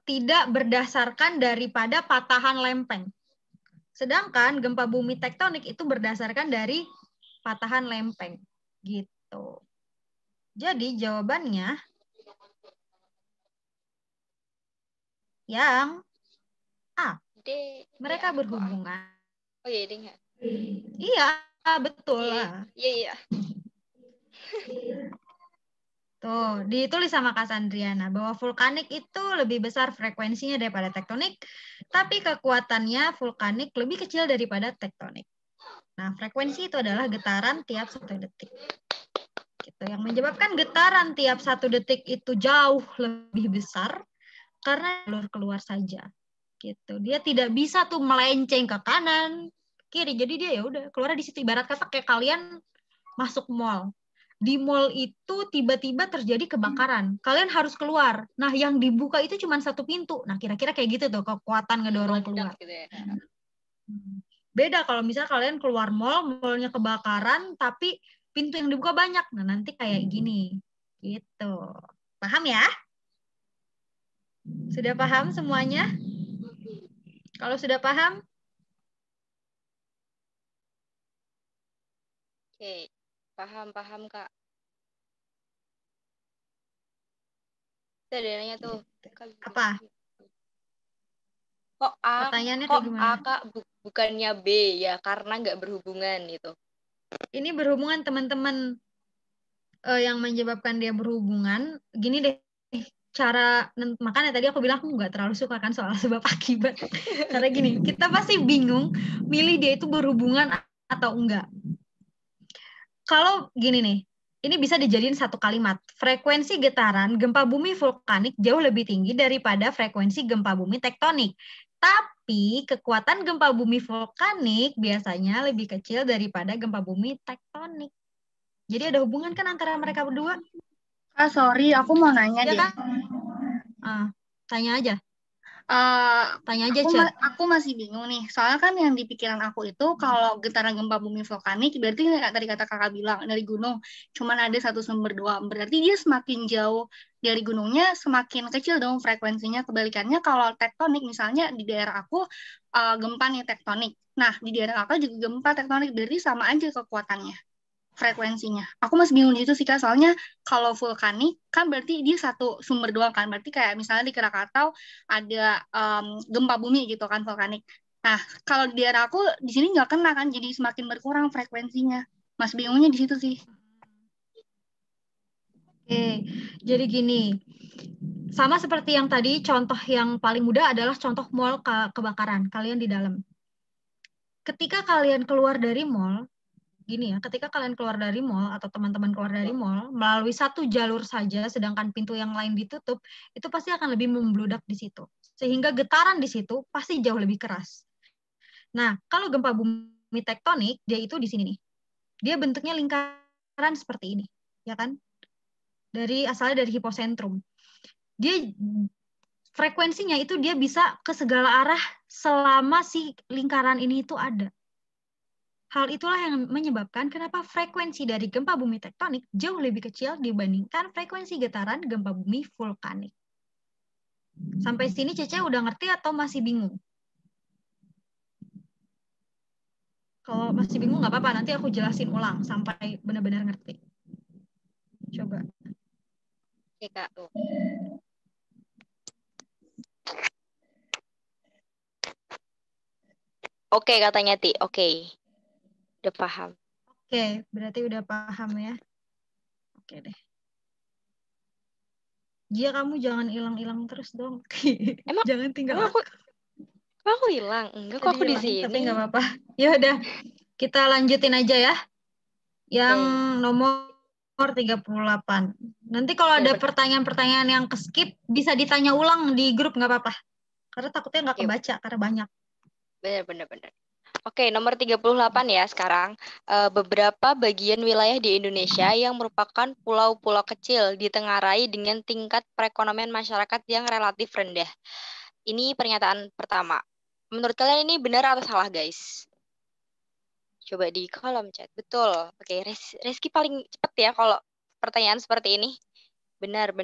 tidak berdasarkan daripada patahan lempeng. Sedangkan gempa bumi tektonik itu berdasarkan dari patahan lempeng. Gitu. Jadi jawabannya yang A. D. Mereka berhubungan. Oh iya, ding ya. Iya, betul lah. Iya. Tuh, ditulis sama Kak Sandriana bahwa vulkanik itu lebih besar frekuensinya daripada tektonik, tapi kekuatannya vulkanik lebih kecil daripada tektonik. Nah, frekuensi itu adalah getaran tiap 1 detik. Gitu. Yang menyebabkan getaran tiap 1 detik itu jauh lebih besar karena keluar saja. Gitu. Dia tidak bisa tuh melenceng ke kanan, kiri. Jadi dia ya udah keluar di situ. Ibarat kata kayak kalian masuk mall. Di mall itu tiba-tiba terjadi kebakaran. Kalian harus keluar. Nah, yang dibuka itu cuma satu pintu. Nah, kira-kira kayak gitu tuh kekuatan ngedorong keluar. Gitu ya. Beda kalau misalnya kalian keluar mall, mallnya kebakaran, tapi pintu yang dibuka banyak. Nah, nanti kayak gini. Gitu. Paham ya? Sudah paham semuanya? Kalau sudah paham? Oke. Paham, Kak. Ada nanya tuh. Apa? Kok A? Pertanyaannya Kok kayak gimana? A, Kak, bukannya B ya? Karena nggak berhubungan gitu. Ini berhubungan teman-teman yang menyebabkan dia berhubungan. Gini deh, makanya tadi aku bilang aku nggak terlalu suka kan soal sebab akibat. Karena gini, kita pasti bingung milih dia itu berhubungan atau enggak. Kalau gini nih, ini bisa dijadiin satu kalimat. Frekuensi getaran gempa bumi vulkanik jauh lebih tinggi daripada frekuensi gempa bumi tektonik. Tapi kekuatan gempa bumi vulkanik biasanya lebih kecil daripada gempa bumi tektonik. Jadi ada hubungan kan antara mereka berdua? Sorry, aku mau nanya Ya deh. kan? Tanya aja. Tanya aja, Chat. Aku masih bingung nih. Soalnya kan yang di pikiran aku itu kalau getaran gempa bumi vulkanik berarti kayak tadi kata kakak bilang dari gunung cuman ada satu sumber doang. Berarti dia semakin jauh dari gunungnya semakin kecil dong frekuensinya. Kebalikannya kalau tektonik misalnya di daerah aku gempa nih tektonik. Nah di daerah kakak juga gempa tektonik berarti sama aja kekuatannya. Frekuensinya. Aku masih bingung di situ sih Kak, soalnya kalau vulkanik kan berarti dia satu sumber doang kan, berarti kayak misalnya di Krakatau ada gempa bumi gitu kan vulkanik. Nah, kalau di daerah aku di sini nggak kena kan, jadi semakin berkurang frekuensinya. Mas bingungnya di situ sih. Oke, jadi gini, sama seperti yang tadi, contoh yang paling mudah adalah contoh mall kebakaran, kalian di dalam. Ketika kalian keluar dari mall, gini ya, ketika kalian keluar dari mall atau teman-teman keluar dari mall melalui satu jalur saja, sedangkan pintu yang lain ditutup, itu pasti akan lebih membludak di situ. Sehingga getaran di situ pasti jauh lebih keras. Nah, kalau gempa bumi tektonik, dia itu di sini nih. Dia bentuknya lingkaran seperti ini, ya kan? Asalnya dari hipocentrum. Dia frekuensinya itu dia bisa ke segala arah selama si lingkaran ini itu ada. Hal itulah yang menyebabkan kenapa frekuensi dari gempa bumi tektonik jauh lebih kecil dibandingkan frekuensi getaran gempa bumi vulkanik. Sampai sini Cece udah ngerti atau masih bingung? Kalau masih bingung nggak apa-apa, nanti aku jelasin ulang sampai benar-benar ngerti. Coba. Oke, Kak. Tuh. Oke, katanya Ti. Oke. Udah paham. Oke, berarti udah paham ya. Oke deh. Gia, kamu jangan hilang-hilang terus dong. Emang jangan tinggal aku hilang. Enggak, kok aku di sini. Tapi nggak apa-apa. Ya udah, kita lanjutin aja ya. Yang nomor 38. Nanti kalau ada pertanyaan-pertanyaan yang keskip, bisa ditanya ulang di grup, nggak apa-apa. Karena takutnya nggak kebaca, karena banyak. Benar. Oke, nomor 38 ya sekarang. Beberapa bagian wilayah di Indonesia yang merupakan pulau-pulau kecil ditengarai dengan tingkat perekonomian masyarakat yang relatif rendah. Ini pernyataan pertama. Menurut kalian ini benar atau salah, guys? Coba di kolom chat. Betul. Oke, Reski paling cepat ya kalau pertanyaan seperti ini. Benar.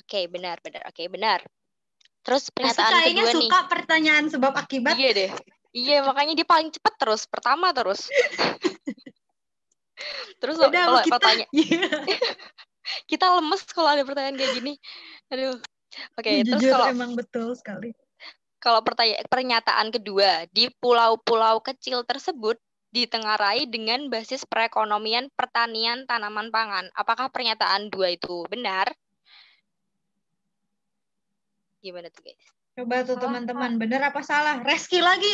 Oke, benar. Oke, benar. Terus pernyataan kedua nih. Kayaknya suka pertanyaan sebab akibat. Iya deh. Iya, makanya dia paling cepat terus. Pertama terus. Terus kalau pertanyaan. Kita lemes kalau ada pertanyaan kayak gini. Aduh. Oke, terus kalau emang betul sekali. Kalau pernyataan kedua, di pulau-pulau kecil tersebut ditengarai dengan basis perekonomian pertanian tanaman pangan. Apakah pernyataan dua itu benar? Gimana tuh, guys? Coba tuh teman-teman, benar apa salah? Reski lagi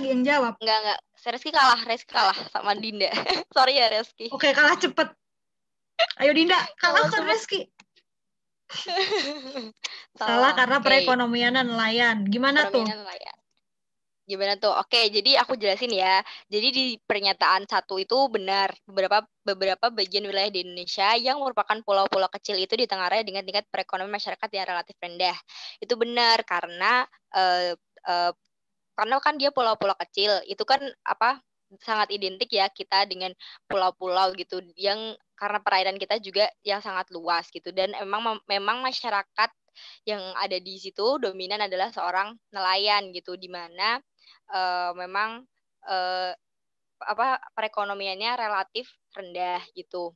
yang jawab? Enggak. Reski kalah sama Dinda. Sorry ya, Reski. Oke, kalah cepet. Ayo Dinda, kalahkan Reski. Salah karena perekonomian nelayan. Gimana tuh? Gimana tuh? Oke, jadi aku jelasin ya. Jadi di pernyataan satu itu benar. Beberapa bagian wilayah di Indonesia yang merupakan pulau-pulau kecil itu ditengarai dengan tingkat perekonomian masyarakat yang relatif rendah. Itu benar karena kan dia pulau-pulau kecil. Itu kan sangat identik ya kita dengan pulau-pulau gitu yang karena perairan kita juga yang sangat luas gitu, dan memang masyarakat yang ada di situ dominan adalah seorang nelayan gitu, di mana memang perekonomiannya relatif rendah gitu.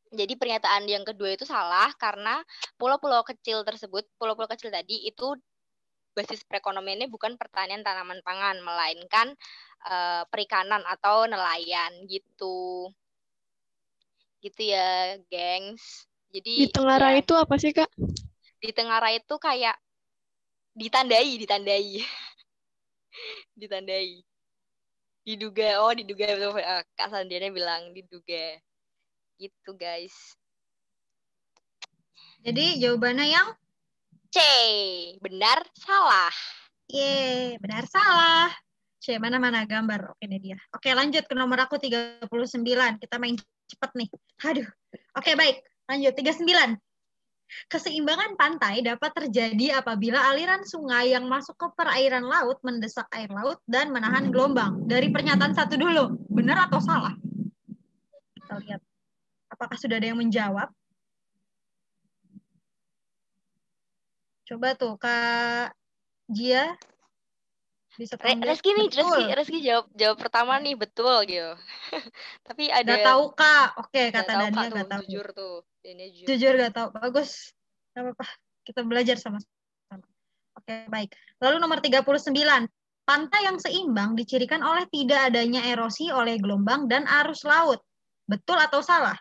Jadi pernyataan yang kedua itu salah karena pulau-pulau kecil tadi itu basis perekonomiannya bukan pertanian tanaman pangan, melainkan perikanan atau nelayan gitu. Gitu ya, gengs. Jadi ditengarai itu apa sih, Kak? Ditengarai itu kayak ditandai. Ditandai. Diduga Kak Sandiana bilang diduga. Gitu, guys. Jadi jawabannya yang C, benar salah. Yeay, benar salah. C, mana gambar. Oke, ini dia. Oke, lanjut ke nomor aku 39. Kita main cepet nih. Aduh. Oke, baik. Lanjut 39. Keseimbangan pantai dapat terjadi apabila aliran sungai yang masuk ke perairan laut mendesak air laut dan menahan gelombang. Dari pernyataan satu dulu, benar atau salah? Kita lihat. Apakah sudah ada yang menjawab? Coba tuh, Kak Jia bisa tolong jawab. Reski nih, Betul. Reski jawab pertama nih, betul gitu. Tapi ada Gak tahu, Kak. Oke, gak kata tahu, Dania Kak, gak tuh, tahu. jujur tuh. Dania jujur. Jujur gak tahu. Bagus. Gak apa-apa. Kita belajar sama-sama. Oke, baik. Lalu nomor 39. Pantai yang seimbang dicirikan oleh tidak adanya erosi oleh gelombang dan arus laut. Betul atau salah?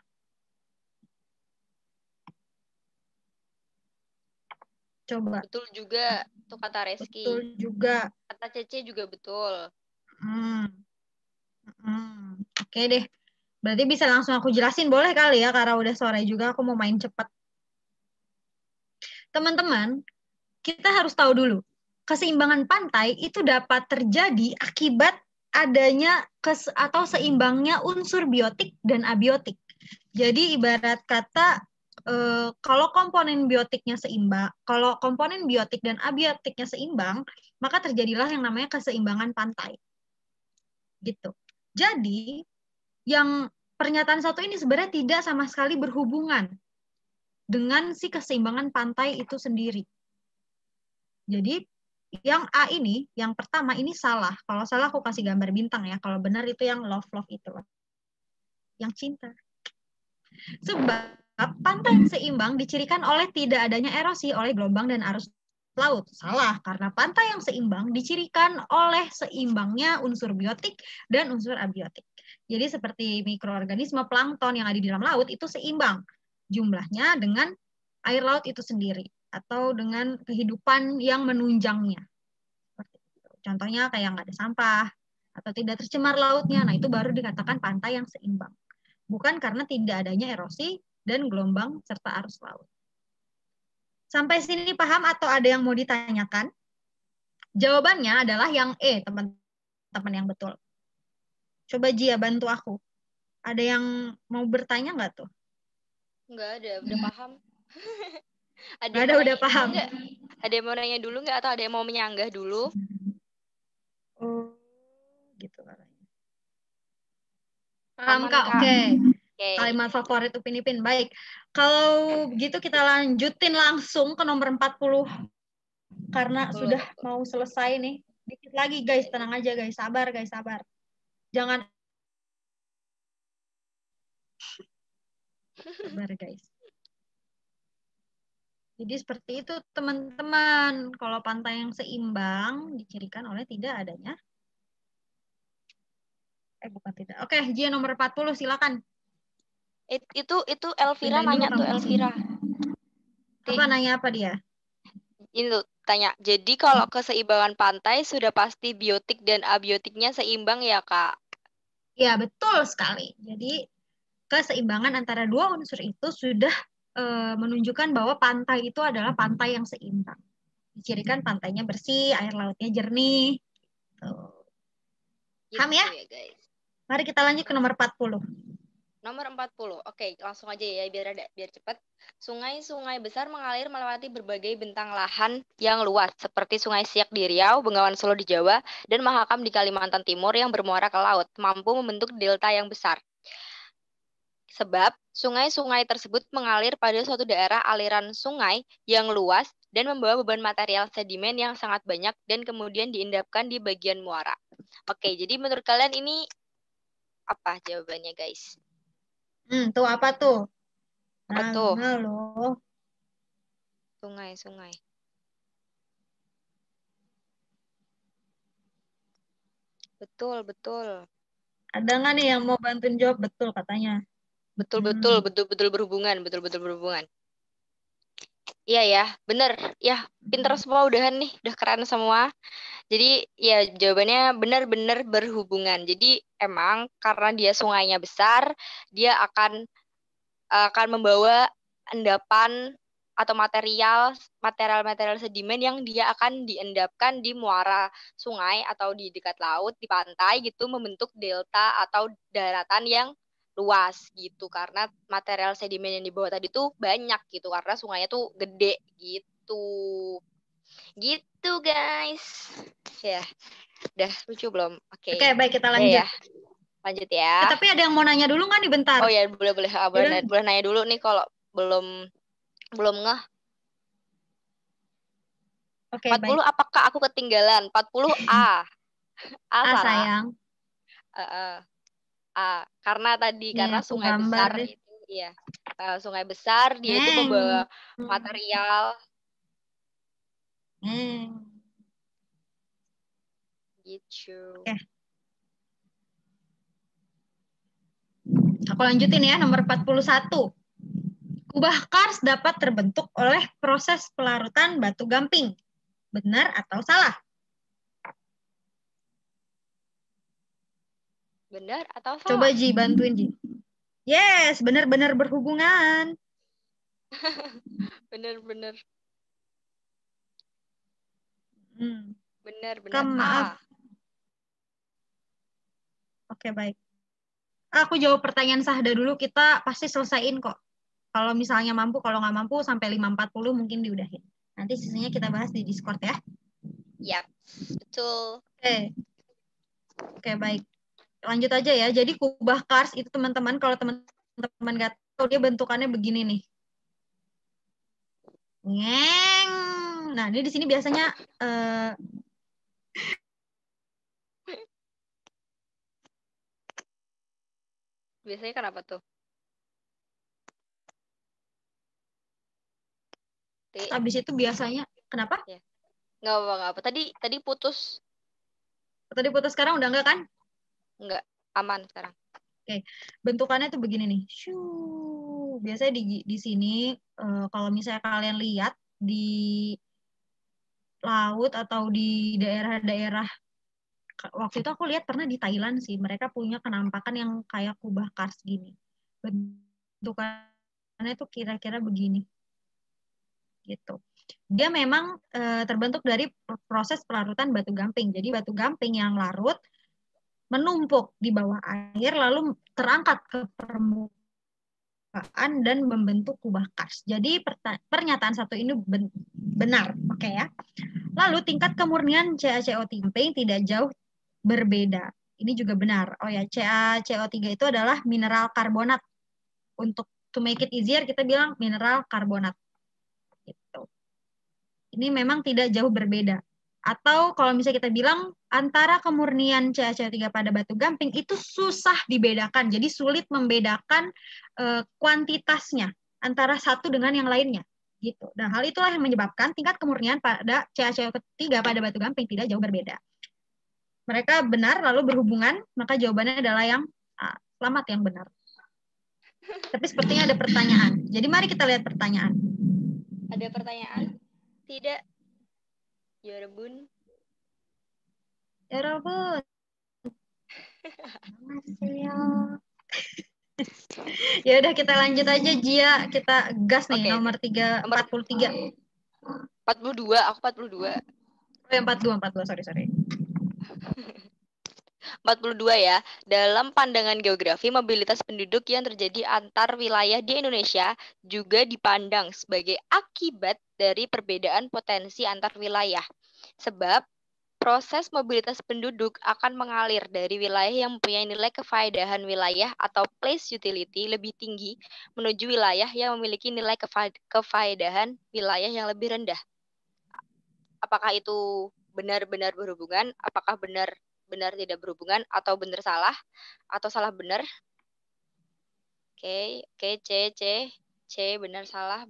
Coba. Betul juga tuh kata Reski. Betul juga. Kata Cece juga betul. Oke deh. Berarti bisa langsung aku jelasin, boleh kali ya, karena udah sore juga aku mau main cepat. Teman-teman, kita harus tahu dulu, keseimbangan pantai itu dapat terjadi akibat adanya atau seimbangnya unsur biotik dan abiotik. Jadi ibarat kata kalau komponen biotiknya seimbang, kalau komponen biotik dan abiotiknya seimbang, maka terjadilah yang namanya keseimbangan pantai. Gitu. Jadi yang pernyataan satu ini sebenarnya tidak sama sekali berhubungan dengan si keseimbangan pantai itu sendiri. Jadi yang A ini, yang pertama ini salah. Kalau salah aku kasih gambar bintang ya. Kalau benar itu yang love itu. Yang cinta. Sebab pantai yang seimbang dicirikan oleh tidak adanya erosi oleh gelombang dan arus laut. Salah, karena pantai yang seimbang dicirikan oleh seimbangnya unsur biotik dan unsur abiotik. Jadi seperti mikroorganisme plankton yang ada di dalam laut itu seimbang jumlahnya dengan air laut itu sendiri atau dengan kehidupan yang menunjangnya. Contohnya kayak nggak ada sampah atau tidak tercemar lautnya. Nah, itu baru dikatakan pantai yang seimbang. Bukan karena tidak adanya erosi dan gelombang serta arus laut. Sampai sini paham atau ada yang mau ditanyakan? Jawabannya adalah yang E, teman-teman yang betul. Coba Jia bantu aku. Ada yang mau bertanya nggak tuh? Nggak ada, udah paham. Ada udah paham. Enggak? Ada yang mau nanya dulu nggak atau ada yang mau menyanggah dulu? Oh, gitu katanya. Paham, Aman, Kak? Oke. Okay. Kalimat favorit Upin Ipin. Baik. Kalau begitu kita lanjutin langsung ke nomor 40. Karena sudah mau selesai nih. Dikit lagi guys, tenang aja guys. Sabar guys, sabar. Jangan. Sabar guys. Jadi seperti itu teman-teman. Kalau pantai yang seimbang dicirikan oleh tidak adanya. Bukan tidak. Oke, Jia nomor 40 silakan. Itu Elvira nanya tuh, Elvira. Apa nanya apa dia? Ini tuh tanya. Jadi kalau keseimbangan pantai sudah pasti biotik dan abiotiknya seimbang ya, Kak? Ya, betul sekali. Jadi keseimbangan antara dua unsur itu sudah menunjukkan bahwa pantai itu adalah pantai yang seimbang. Dicirikan pantainya bersih, air lautnya jernih. Paham ya? Guys. Mari kita lanjut ke nomor 40. Nomor 40. Oke, langsung aja ya biar cepat. Sungai-sungai besar mengalir melewati berbagai bentang lahan yang luas seperti Sungai Siak di Riau, Bengawan Solo di Jawa, dan Mahakam di Kalimantan Timur yang bermuara ke laut, mampu membentuk delta yang besar. Sebab sungai-sungai tersebut mengalir pada suatu daerah aliran sungai yang luas dan membawa beban material sedimen yang sangat banyak dan kemudian diendapkan di bagian muara. Oke, jadi menurut kalian ini apa jawabannya, guys? Tuh apa tuh? Apa tuh? Halo. Sungai. Betul. Ada nggak nih yang mau bantuin jawab? Betul katanya. Betul berhubungan. Iya ya, bener. Ya, pinter semua udahan nih, udah keren semua. Jadi ya jawabannya benar-benar berhubungan. Jadi emang karena dia sungainya besar, dia akan membawa endapan atau material sedimen yang dia akan diendapkan di muara sungai atau di dekat laut, di pantai gitu, membentuk delta atau daratan yang luas gitu karena material sedimen yang di bawah tadi tuh banyak gitu karena sungainya tuh gede gitu guys ya. Udah lucu belum? Oke. Oke, baik kita Udah lanjut. ya. Lanjut ya. Tapi ada yang mau nanya dulu nggak nih bentar? Oh ya, boleh nanya dulu nih kalau belum ngeh. Oke, 40 baik. apakah aku ketinggalan? 40 A. A salah. Sayang. A. Karena tadi Nih, karena aku sungai gambar besar deh. itu iya. Sungai besar dia itu membawa material gitu. Oke. Aku lanjutin ya, nomor 41. Kubah kars dapat terbentuk oleh proses pelarutan batu gamping. Benar atau salah? Benar atau salah? Coba Ji, bantuin Ji. Yes, benar-benar berhubungan. Benar. Benar. Maaf. Oke, baik. Aku jawab pertanyaan Sahda dulu, kita pasti selesaiin kok. Kalau misalnya mampu, kalau nggak mampu sampai 5.40 mungkin diudahin. Nanti sisanya kita bahas di Discord ya. Yap, betul. Oke, baik. Lanjut aja ya. Jadi kubah kars itu teman-teman, kalau teman-teman nggak tahu dia bentukannya begini nih. Ngeng. Nah, ini di sini biasanya biasanya kenapa tuh? Habis itu biasanya kenapa? Ya. Nggak apa. Tadi putus. Tadi putus, sekarang udah enggak kan? Enggak, aman sekarang. Oke. Bentukannya tuh begini nih. Biasanya di sini kalau misalnya kalian lihat di laut atau di daerah-daerah, waktu itu aku lihat pernah di Thailand sih, mereka punya kenampakan yang kayak kubah kars gini. Bentukannya tuh kira-kira begini. Gitu. Dia memang terbentuk dari proses pelarutan batu gamping. Jadi batu gamping yang larut menumpuk di bawah air lalu terangkat ke permukaan dan membentuk kubah kars. Jadi pernyataan satu ini benar, oke ya. Lalu tingkat kemurnian CaCO3 tidak jauh berbeda. Ini juga benar. Oh ya, CaCO3 itu adalah mineral karbonat. Untuk to make it easier kita bilang mineral karbonat. Gitu. Ini memang tidak jauh berbeda. Atau kalau misalnya kita bilang antara kemurnian CaCO3 pada batu gamping itu susah dibedakan. Jadi sulit membedakan kuantitasnya antara satu dengan yang lainnya. Gitu. Dan hal itulah yang menyebabkan tingkat kemurnian pada CaCO3 pada batu gamping tidak jauh berbeda. Mereka benar lalu berhubungan, maka jawabannya adalah yang A. Selamat yang benar. Tapi sepertinya ada pertanyaan. Jadi mari kita lihat pertanyaan. Ada pertanyaan? Tidak. Yorobun. Ya udah kita lanjut aja Jia, kita gas nih. Nomor 43. 42, aku 42. Oh yang 42, sorry. 42 ya. Dalam pandangan geografi, mobilitas penduduk yang terjadi antar wilayah di Indonesia juga dipandang sebagai akibat dari perbedaan potensi antar wilayah. Sebab proses mobilitas penduduk akan mengalir dari wilayah yang mempunyai nilai kefaedahan wilayah atau place utility lebih tinggi menuju wilayah yang memiliki nilai kefaedahan wilayah yang lebih rendah. Apakah itu benar-benar berhubungan? Apakah benar tidak berhubungan, atau benar salah, atau salah benar? Oke, C benar salah.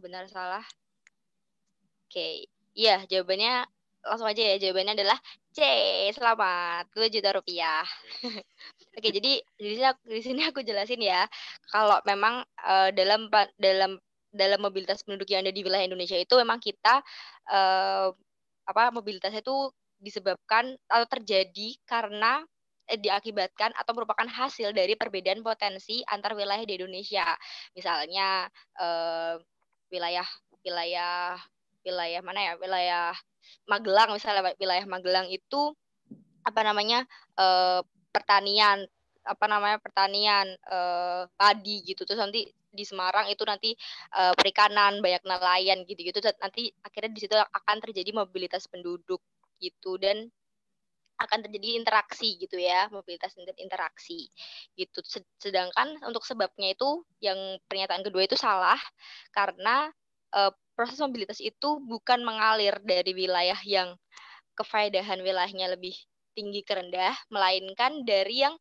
Oke, iya jawabannya langsung aja ya, jawabannya adalah C. Selamat, 2 juta rupiah. Oke, jadi di sini aku jelasin ya, kalau memang dalam mobilitas penduduk yang ada di wilayah Indonesia itu memang kita mobilitasnya itu disebabkan atau terjadi karena diakibatkan atau merupakan hasil dari perbedaan potensi antar wilayah di Indonesia. Misalnya wilayah mana ya? Wilayah Magelang misalnya, wilayah Magelang itu pertanian pertanian padi gitu. Terus nanti di Semarang itu nanti perikanan, banyak nelayan gitu-gitu. Nanti akhirnya di situ akan terjadi mobilitas penduduk gitu, dan akan terjadi interaksi gitu ya, mobilitas dan interaksi gitu. Sedangkan untuk sebabnya itu yang pernyataan kedua itu salah, karena proses mobilitas itu bukan mengalir dari wilayah yang kefaedahan wilayahnya lebih tinggi ke rendah, melainkan dari yang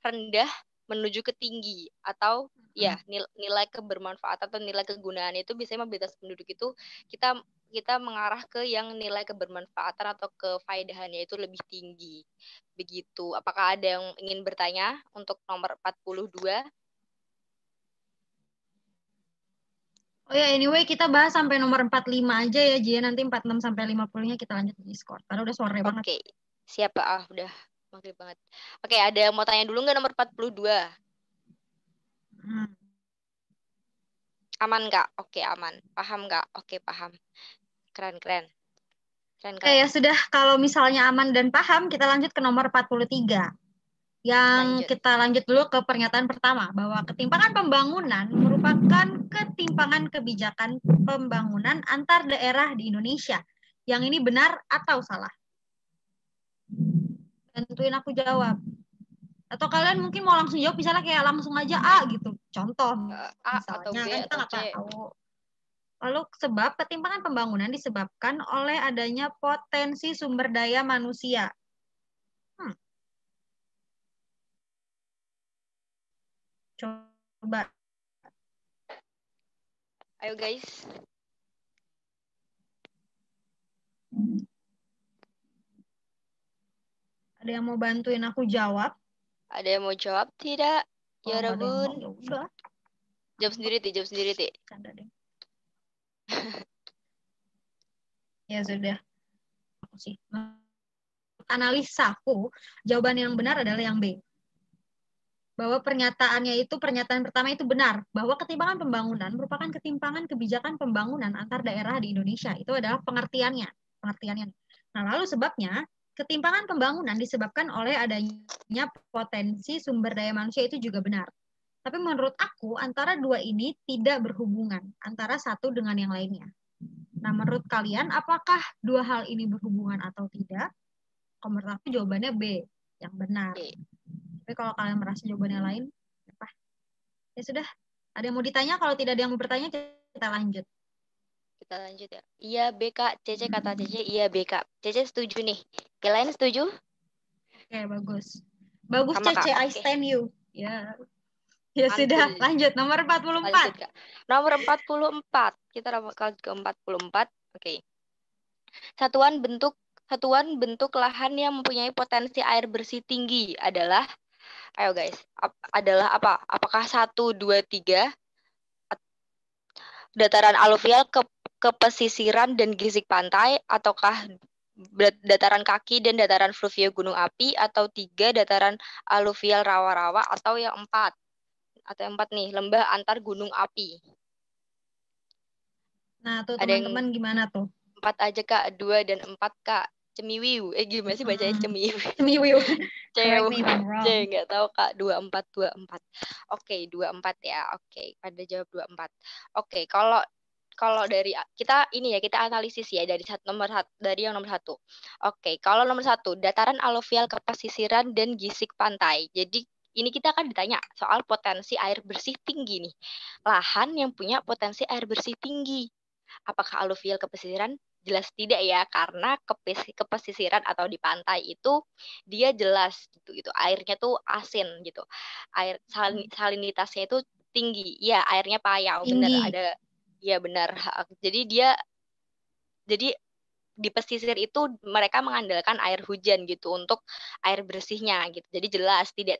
rendah menuju ke tinggi, atau ya nilai kebermanfaatan atau nilai kegunaan itu biasanya mobilitas penduduk itu kita kita mengarah ke yang nilai kebermanfaatan atau kefaedahannya itu lebih tinggi. Begitu. Apakah ada yang ingin bertanya untuk nomor 42? Oh ya, anyway kita bahas sampai nomor 45 aja ya, Jia. Nanti 46 sampai 50-nya kita lanjut di Discord. Karena udah sore banget. Oke. Siapa? Udah maghrib banget. Oke, ada yang mau tanya dulu nggak nomor 42? Aman nggak? Oke, aman. Paham nggak? Oke, paham. Keren. Oke, ya sudah. Kalau misalnya aman dan paham, kita lanjut ke nomor 43. Yang kita lanjut dulu ke pernyataan pertama, bahwa ketimpangan pembangunan merupakan ketimpangan kebijakan pembangunan antar daerah di Indonesia. Yang ini benar atau salah? Bantuin aku jawab. Atau kalian mungkin mau langsung jawab, misalnya kayak langsung aja A gitu. Contoh, A misalnya atau B kan kita atau nggak C. tahu. Lalu sebab ketimpangan pembangunan disebabkan oleh adanya potensi sumber daya manusia. Coba. Ayo guys. Ada yang mau bantuin aku jawab? Ada yang mau jawab tidak? Ya Rabun. Ya udah. Jawab sendiri, Ti. Canda deh. Ya sudah. Aku sih. Analisaku, jawaban yang benar adalah yang B. Bahwa pernyataan pertama itu benar, bahwa ketimpangan pembangunan merupakan ketimpangan kebijakan pembangunan antar daerah di Indonesia. Itu adalah pengertiannya. Nah, lalu sebabnya, ketimpangan pembangunan disebabkan oleh adanya potensi sumber daya manusia, itu juga benar. Tapi menurut aku, antara dua ini tidak berhubungan, antara satu dengan yang lainnya. Nah, menurut kalian, apakah dua hal ini berhubungan atau tidak? Kalau menurut aku jawabannya B, yang benar. Tapi kalau kalian merasa jawabannya lain, apa? Ya sudah. Ada yang mau ditanya? Kalau tidak ada yang mau bertanya, kita lanjut. Kita lanjut ya. Iya B, Kak. Cece kata Cece, iya B, Kak. Cece setuju nih. Kalian setuju? Oke, bagus. Bagus, sama, Cece, Kak. I stand you. Ya. Ya sudah, lanjut. Nomor 44. Lanjut, Kak. Nomor 44. Kita ke 44. Oke. Satuan bentuk lahan yang mempunyai potensi air bersih tinggi adalah, ayo guys, adalah apa? Apakah 1, 2, 3 dataran aluvial ke pesisiran dan gisik pantai, ataukah dataran kaki dan dataran fluvio gunung api, atau 3 dataran aluvial rawa-rawa, atau yang 4? Atau yang 4 nih, lembah antar gunung api. Nah, tuh teman-teman gimana tuh? 4 aja, Kak. 2 dan 4, Kak. Cemiwiu. Gimana sih bacanya Cemiwiu? Cemiwiu. Correct me if I'm wrong. Nggak tahu, Kak. 24. Oke, 24 ya. Oke, pada jawab 24. Oke, kalau dari kita ini ya, kita analisis ya dari yang nomor 1. Oke, kalau nomor 1, dataran aluvial ke pesisiran dan gisik pantai. Jadi ini kita akan ditanya soal potensi air bersih tinggi nih. Lahan yang punya potensi air bersih tinggi. Apakah aluvial ke pesisiran? Jelas tidak ya, karena ke pesisiran atau di pantai itu dia jelas gitu, airnya tuh asin gitu. Air salinitasnya itu tinggi. Ya, airnya payau, benar ada. Ya benar. Jadi di pesisir itu mereka mengandalkan air hujan gitu untuk air bersihnya gitu. Jadi jelas tidak,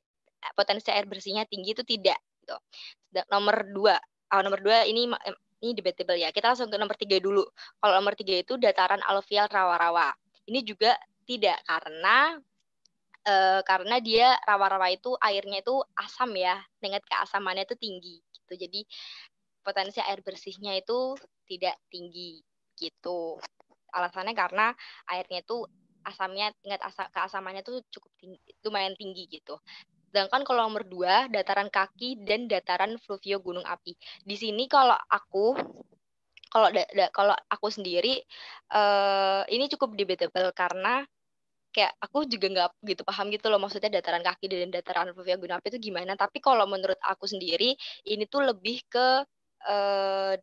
potensi air bersihnya tinggi itu tidak gitu. Nomor 2 ini debatable ya. Kita langsung ke nomor 3 dulu. Kalau nomor 3 itu dataran aluvial rawa-rawa. Ini juga tidak, karena dia rawa-rawa itu airnya itu asam ya, tingkat keasamannya itu tinggi gitu. Jadi potensi air bersihnya itu tidak tinggi gitu. Alasannya karena airnya itu tingkat keasamannya itu cukup tinggi, lumayan tinggi gitu. Sedangkan kalau nomor 2 dataran kaki dan dataran fluvio gunung api. Di sini kalau aku sendiri ini cukup debatable karena kayak aku juga nggak gitu paham gitu loh maksudnya dataran kaki dan dataran fluvio gunung api itu gimana. Tapi kalau menurut aku sendiri ini tuh lebih ke eh,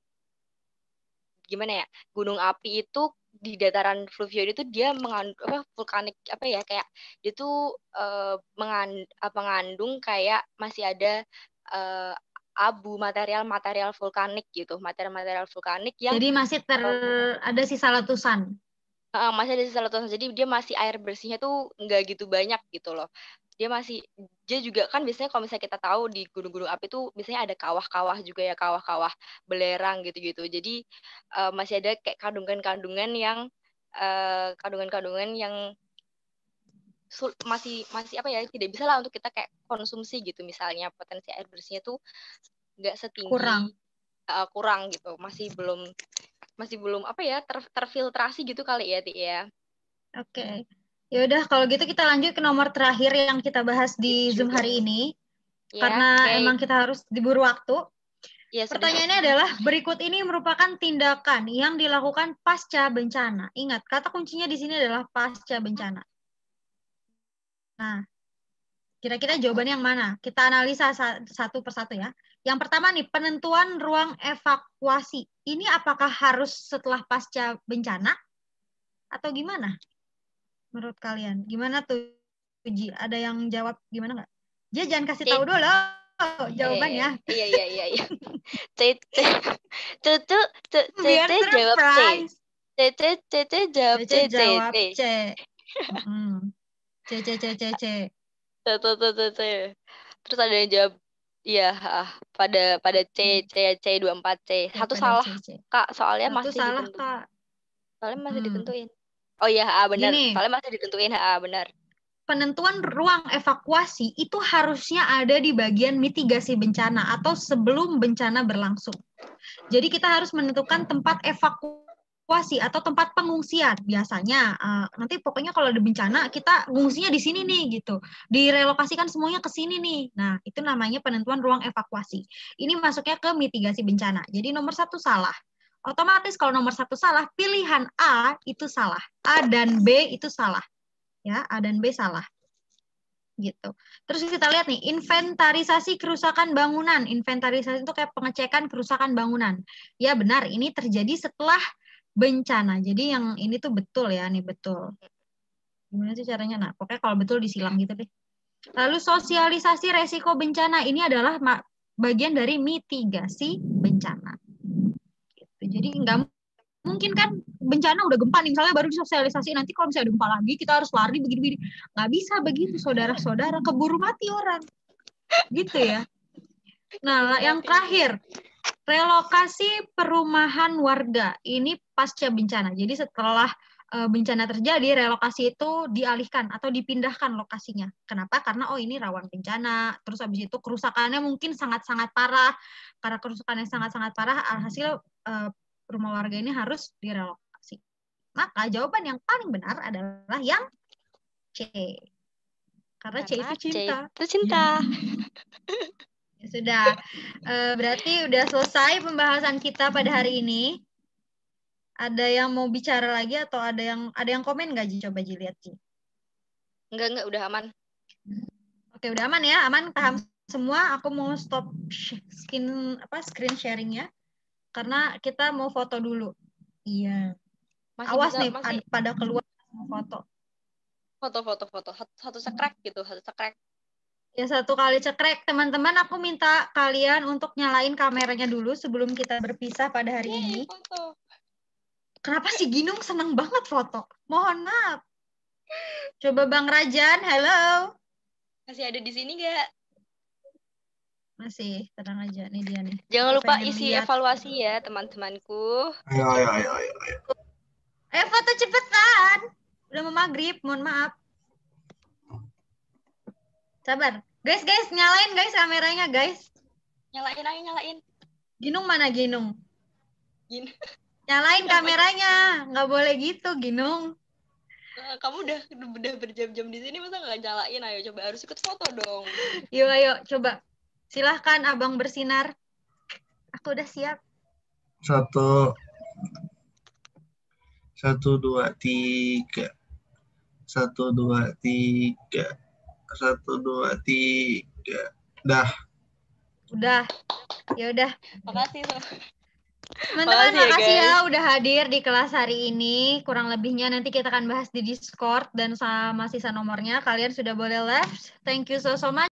gimana ya, gunung api itu di dataran fluvio itu dia mengandung vulkanik apa ya, kayak dia tuh mengandung kayak masih ada eh, abu material vulkanik gitu, material vulkanik yang Jadi masih ada sisa letusan. masih ada sisa letusan, jadi dia masih air bersihnya tuh nggak gitu banyak gitu loh. Dia juga kan biasanya kalau misalnya kita tahu di gunung-gunung api tuh biasanya ada kawah-kawah juga ya, kawah-kawah belerang gitu-gitu. Jadi masih ada kayak kandungan-kandungan yang masih apa ya, tidak bisa lah untuk kita kayak konsumsi gitu. Misalnya potensi air bersihnya tuh nggak setinggi kurang gitu, masih belum apa ya, terfiltrasi gitu kali ya, Ti ya. Oke. Ya udah kalau gitu kita lanjut ke nomor terakhir yang kita bahas di Zoom hari ini. Ya, Karena emang kita harus diburu waktu. Ya, Pertanyaannya adalah, berikut ini merupakan tindakan yang dilakukan pasca bencana. Ingat, kata kuncinya di sini adalah pasca bencana. Nah, kira-kira jawabannya yang mana? Kita analisa satu persatu ya. Yang pertama nih, penentuan ruang evakuasi. Ini apakah harus setelah pasca bencana? Atau gimana? Menurut kalian? Gimana tuh, Uji? Ada yang jawab gimana nggak? Dia jangan kasih tahu dulu jawabannya. Iya. Cucu Biar jawab C. surprise. Cece jawab C. Jawab C. C. C. Terus ada yang jawab iya, pada C 24C. Satu salah, Kak, soalnya masih ditentuin. Kak. Soalnya masih ditentuin. Oh iya, benar. Soalnya masih ditentuin, benar. Penentuan ruang evakuasi itu harusnya ada di bagian mitigasi bencana atau sebelum bencana berlangsung. Jadi kita harus menentukan tempat evakuasi atau tempat pengungsian. Biasanya nanti pokoknya kalau ada bencana kita ngungsinya di sini nih gitu. Direlokasikan semuanya ke sini nih. Nah, itu namanya penentuan ruang evakuasi. Ini masuknya ke mitigasi bencana. Jadi nomor 1 salah. Otomatis kalau nomor 1 salah, pilihan A itu salah. A dan B itu salah. Ya, A dan B salah. Gitu. Terus kita lihat nih, inventarisasi kerusakan bangunan. Inventarisasi itu kayak pengecekan kerusakan bangunan. Ya benar, ini terjadi setelah bencana. Jadi yang ini tuh betul ya, nih betul. Gimana sih caranya? Nah, pokoknya kalau betul disilang gitu deh. Lalu sosialisasi resiko bencana. Ini adalah bagian dari mitigasi bencana. Gitu. Jadi nggak mungkin kan bencana udah gempa nih, misalnya baru disosialisasi, nanti kalau misalnya ada gempa lagi kita harus lari begini-begini. Nggak bisa begitu, saudara-saudara, keburu mati orang. Gitu ya. Nah, yang terakhir, relokasi perumahan warga. Ini pasca bencana. Jadi setelah bencana terjadi, relokasi itu dialihkan atau dipindahkan lokasinya. Kenapa? Karena ini rawan bencana, terus habis itu kerusakannya mungkin sangat-sangat parah. Karena kerusakannya sangat-sangat parah, alhasil rumah warga ini harus direlokasi. Maka jawaban yang paling benar adalah yang C. Karena C itu cinta. C itu cinta. Ya sudah. Berarti udah selesai pembahasan kita pada hari ini. Ada yang mau bicara lagi atau ada yang komen nggak, Ji? Coba Ji lihat, Ji. Enggak, udah aman. Oke, udah aman ya, aman, paham semua. Aku mau stop screen sharing-nya. Karena kita mau foto dulu. Iya. Awas nih, pada keluar foto. Foto. Satu cekrek gitu, satu cekrek. Ya, 1 kali cekrek. Teman-teman, aku minta kalian untuk nyalain kameranya dulu sebelum kita berpisah pada hari ini. Foto. Kenapa sih Ginung senang banget foto? Mohon maaf. Coba Bang Rajan, halo. Masih ada di sini nggak? Masih, tenang aja. Nih dia nih. Jangan lupa isi evaluasi ya, teman-temanku. Ayo. Ayo foto cepetan. Udah mau maghrib, mohon maaf. Sabar. Guys, nyalain guys kameranya, guys. Nyalain. Ginung mana, Ginung? Nyalain kameranya. Nggak boleh gitu, Ginung. Kamu udah berjam-jam di sini, masa nggak nyalain? Ayo coba, harus ikut foto dong. Yuk, ayo coba. Silahkan Abang bersinar. Aku udah siap. 1, 2, 3. 1, 2, 3. 1, 2, 3. Dah. Udah. Ya udah. Makasih. Teman-teman, Makasih ya, makasih ya guys. udah hadir di kelas hari ini. Kurang lebihnya nanti kita akan bahas di Discord dan sama sisa nomornya. Kalian sudah boleh left. Thank you so much.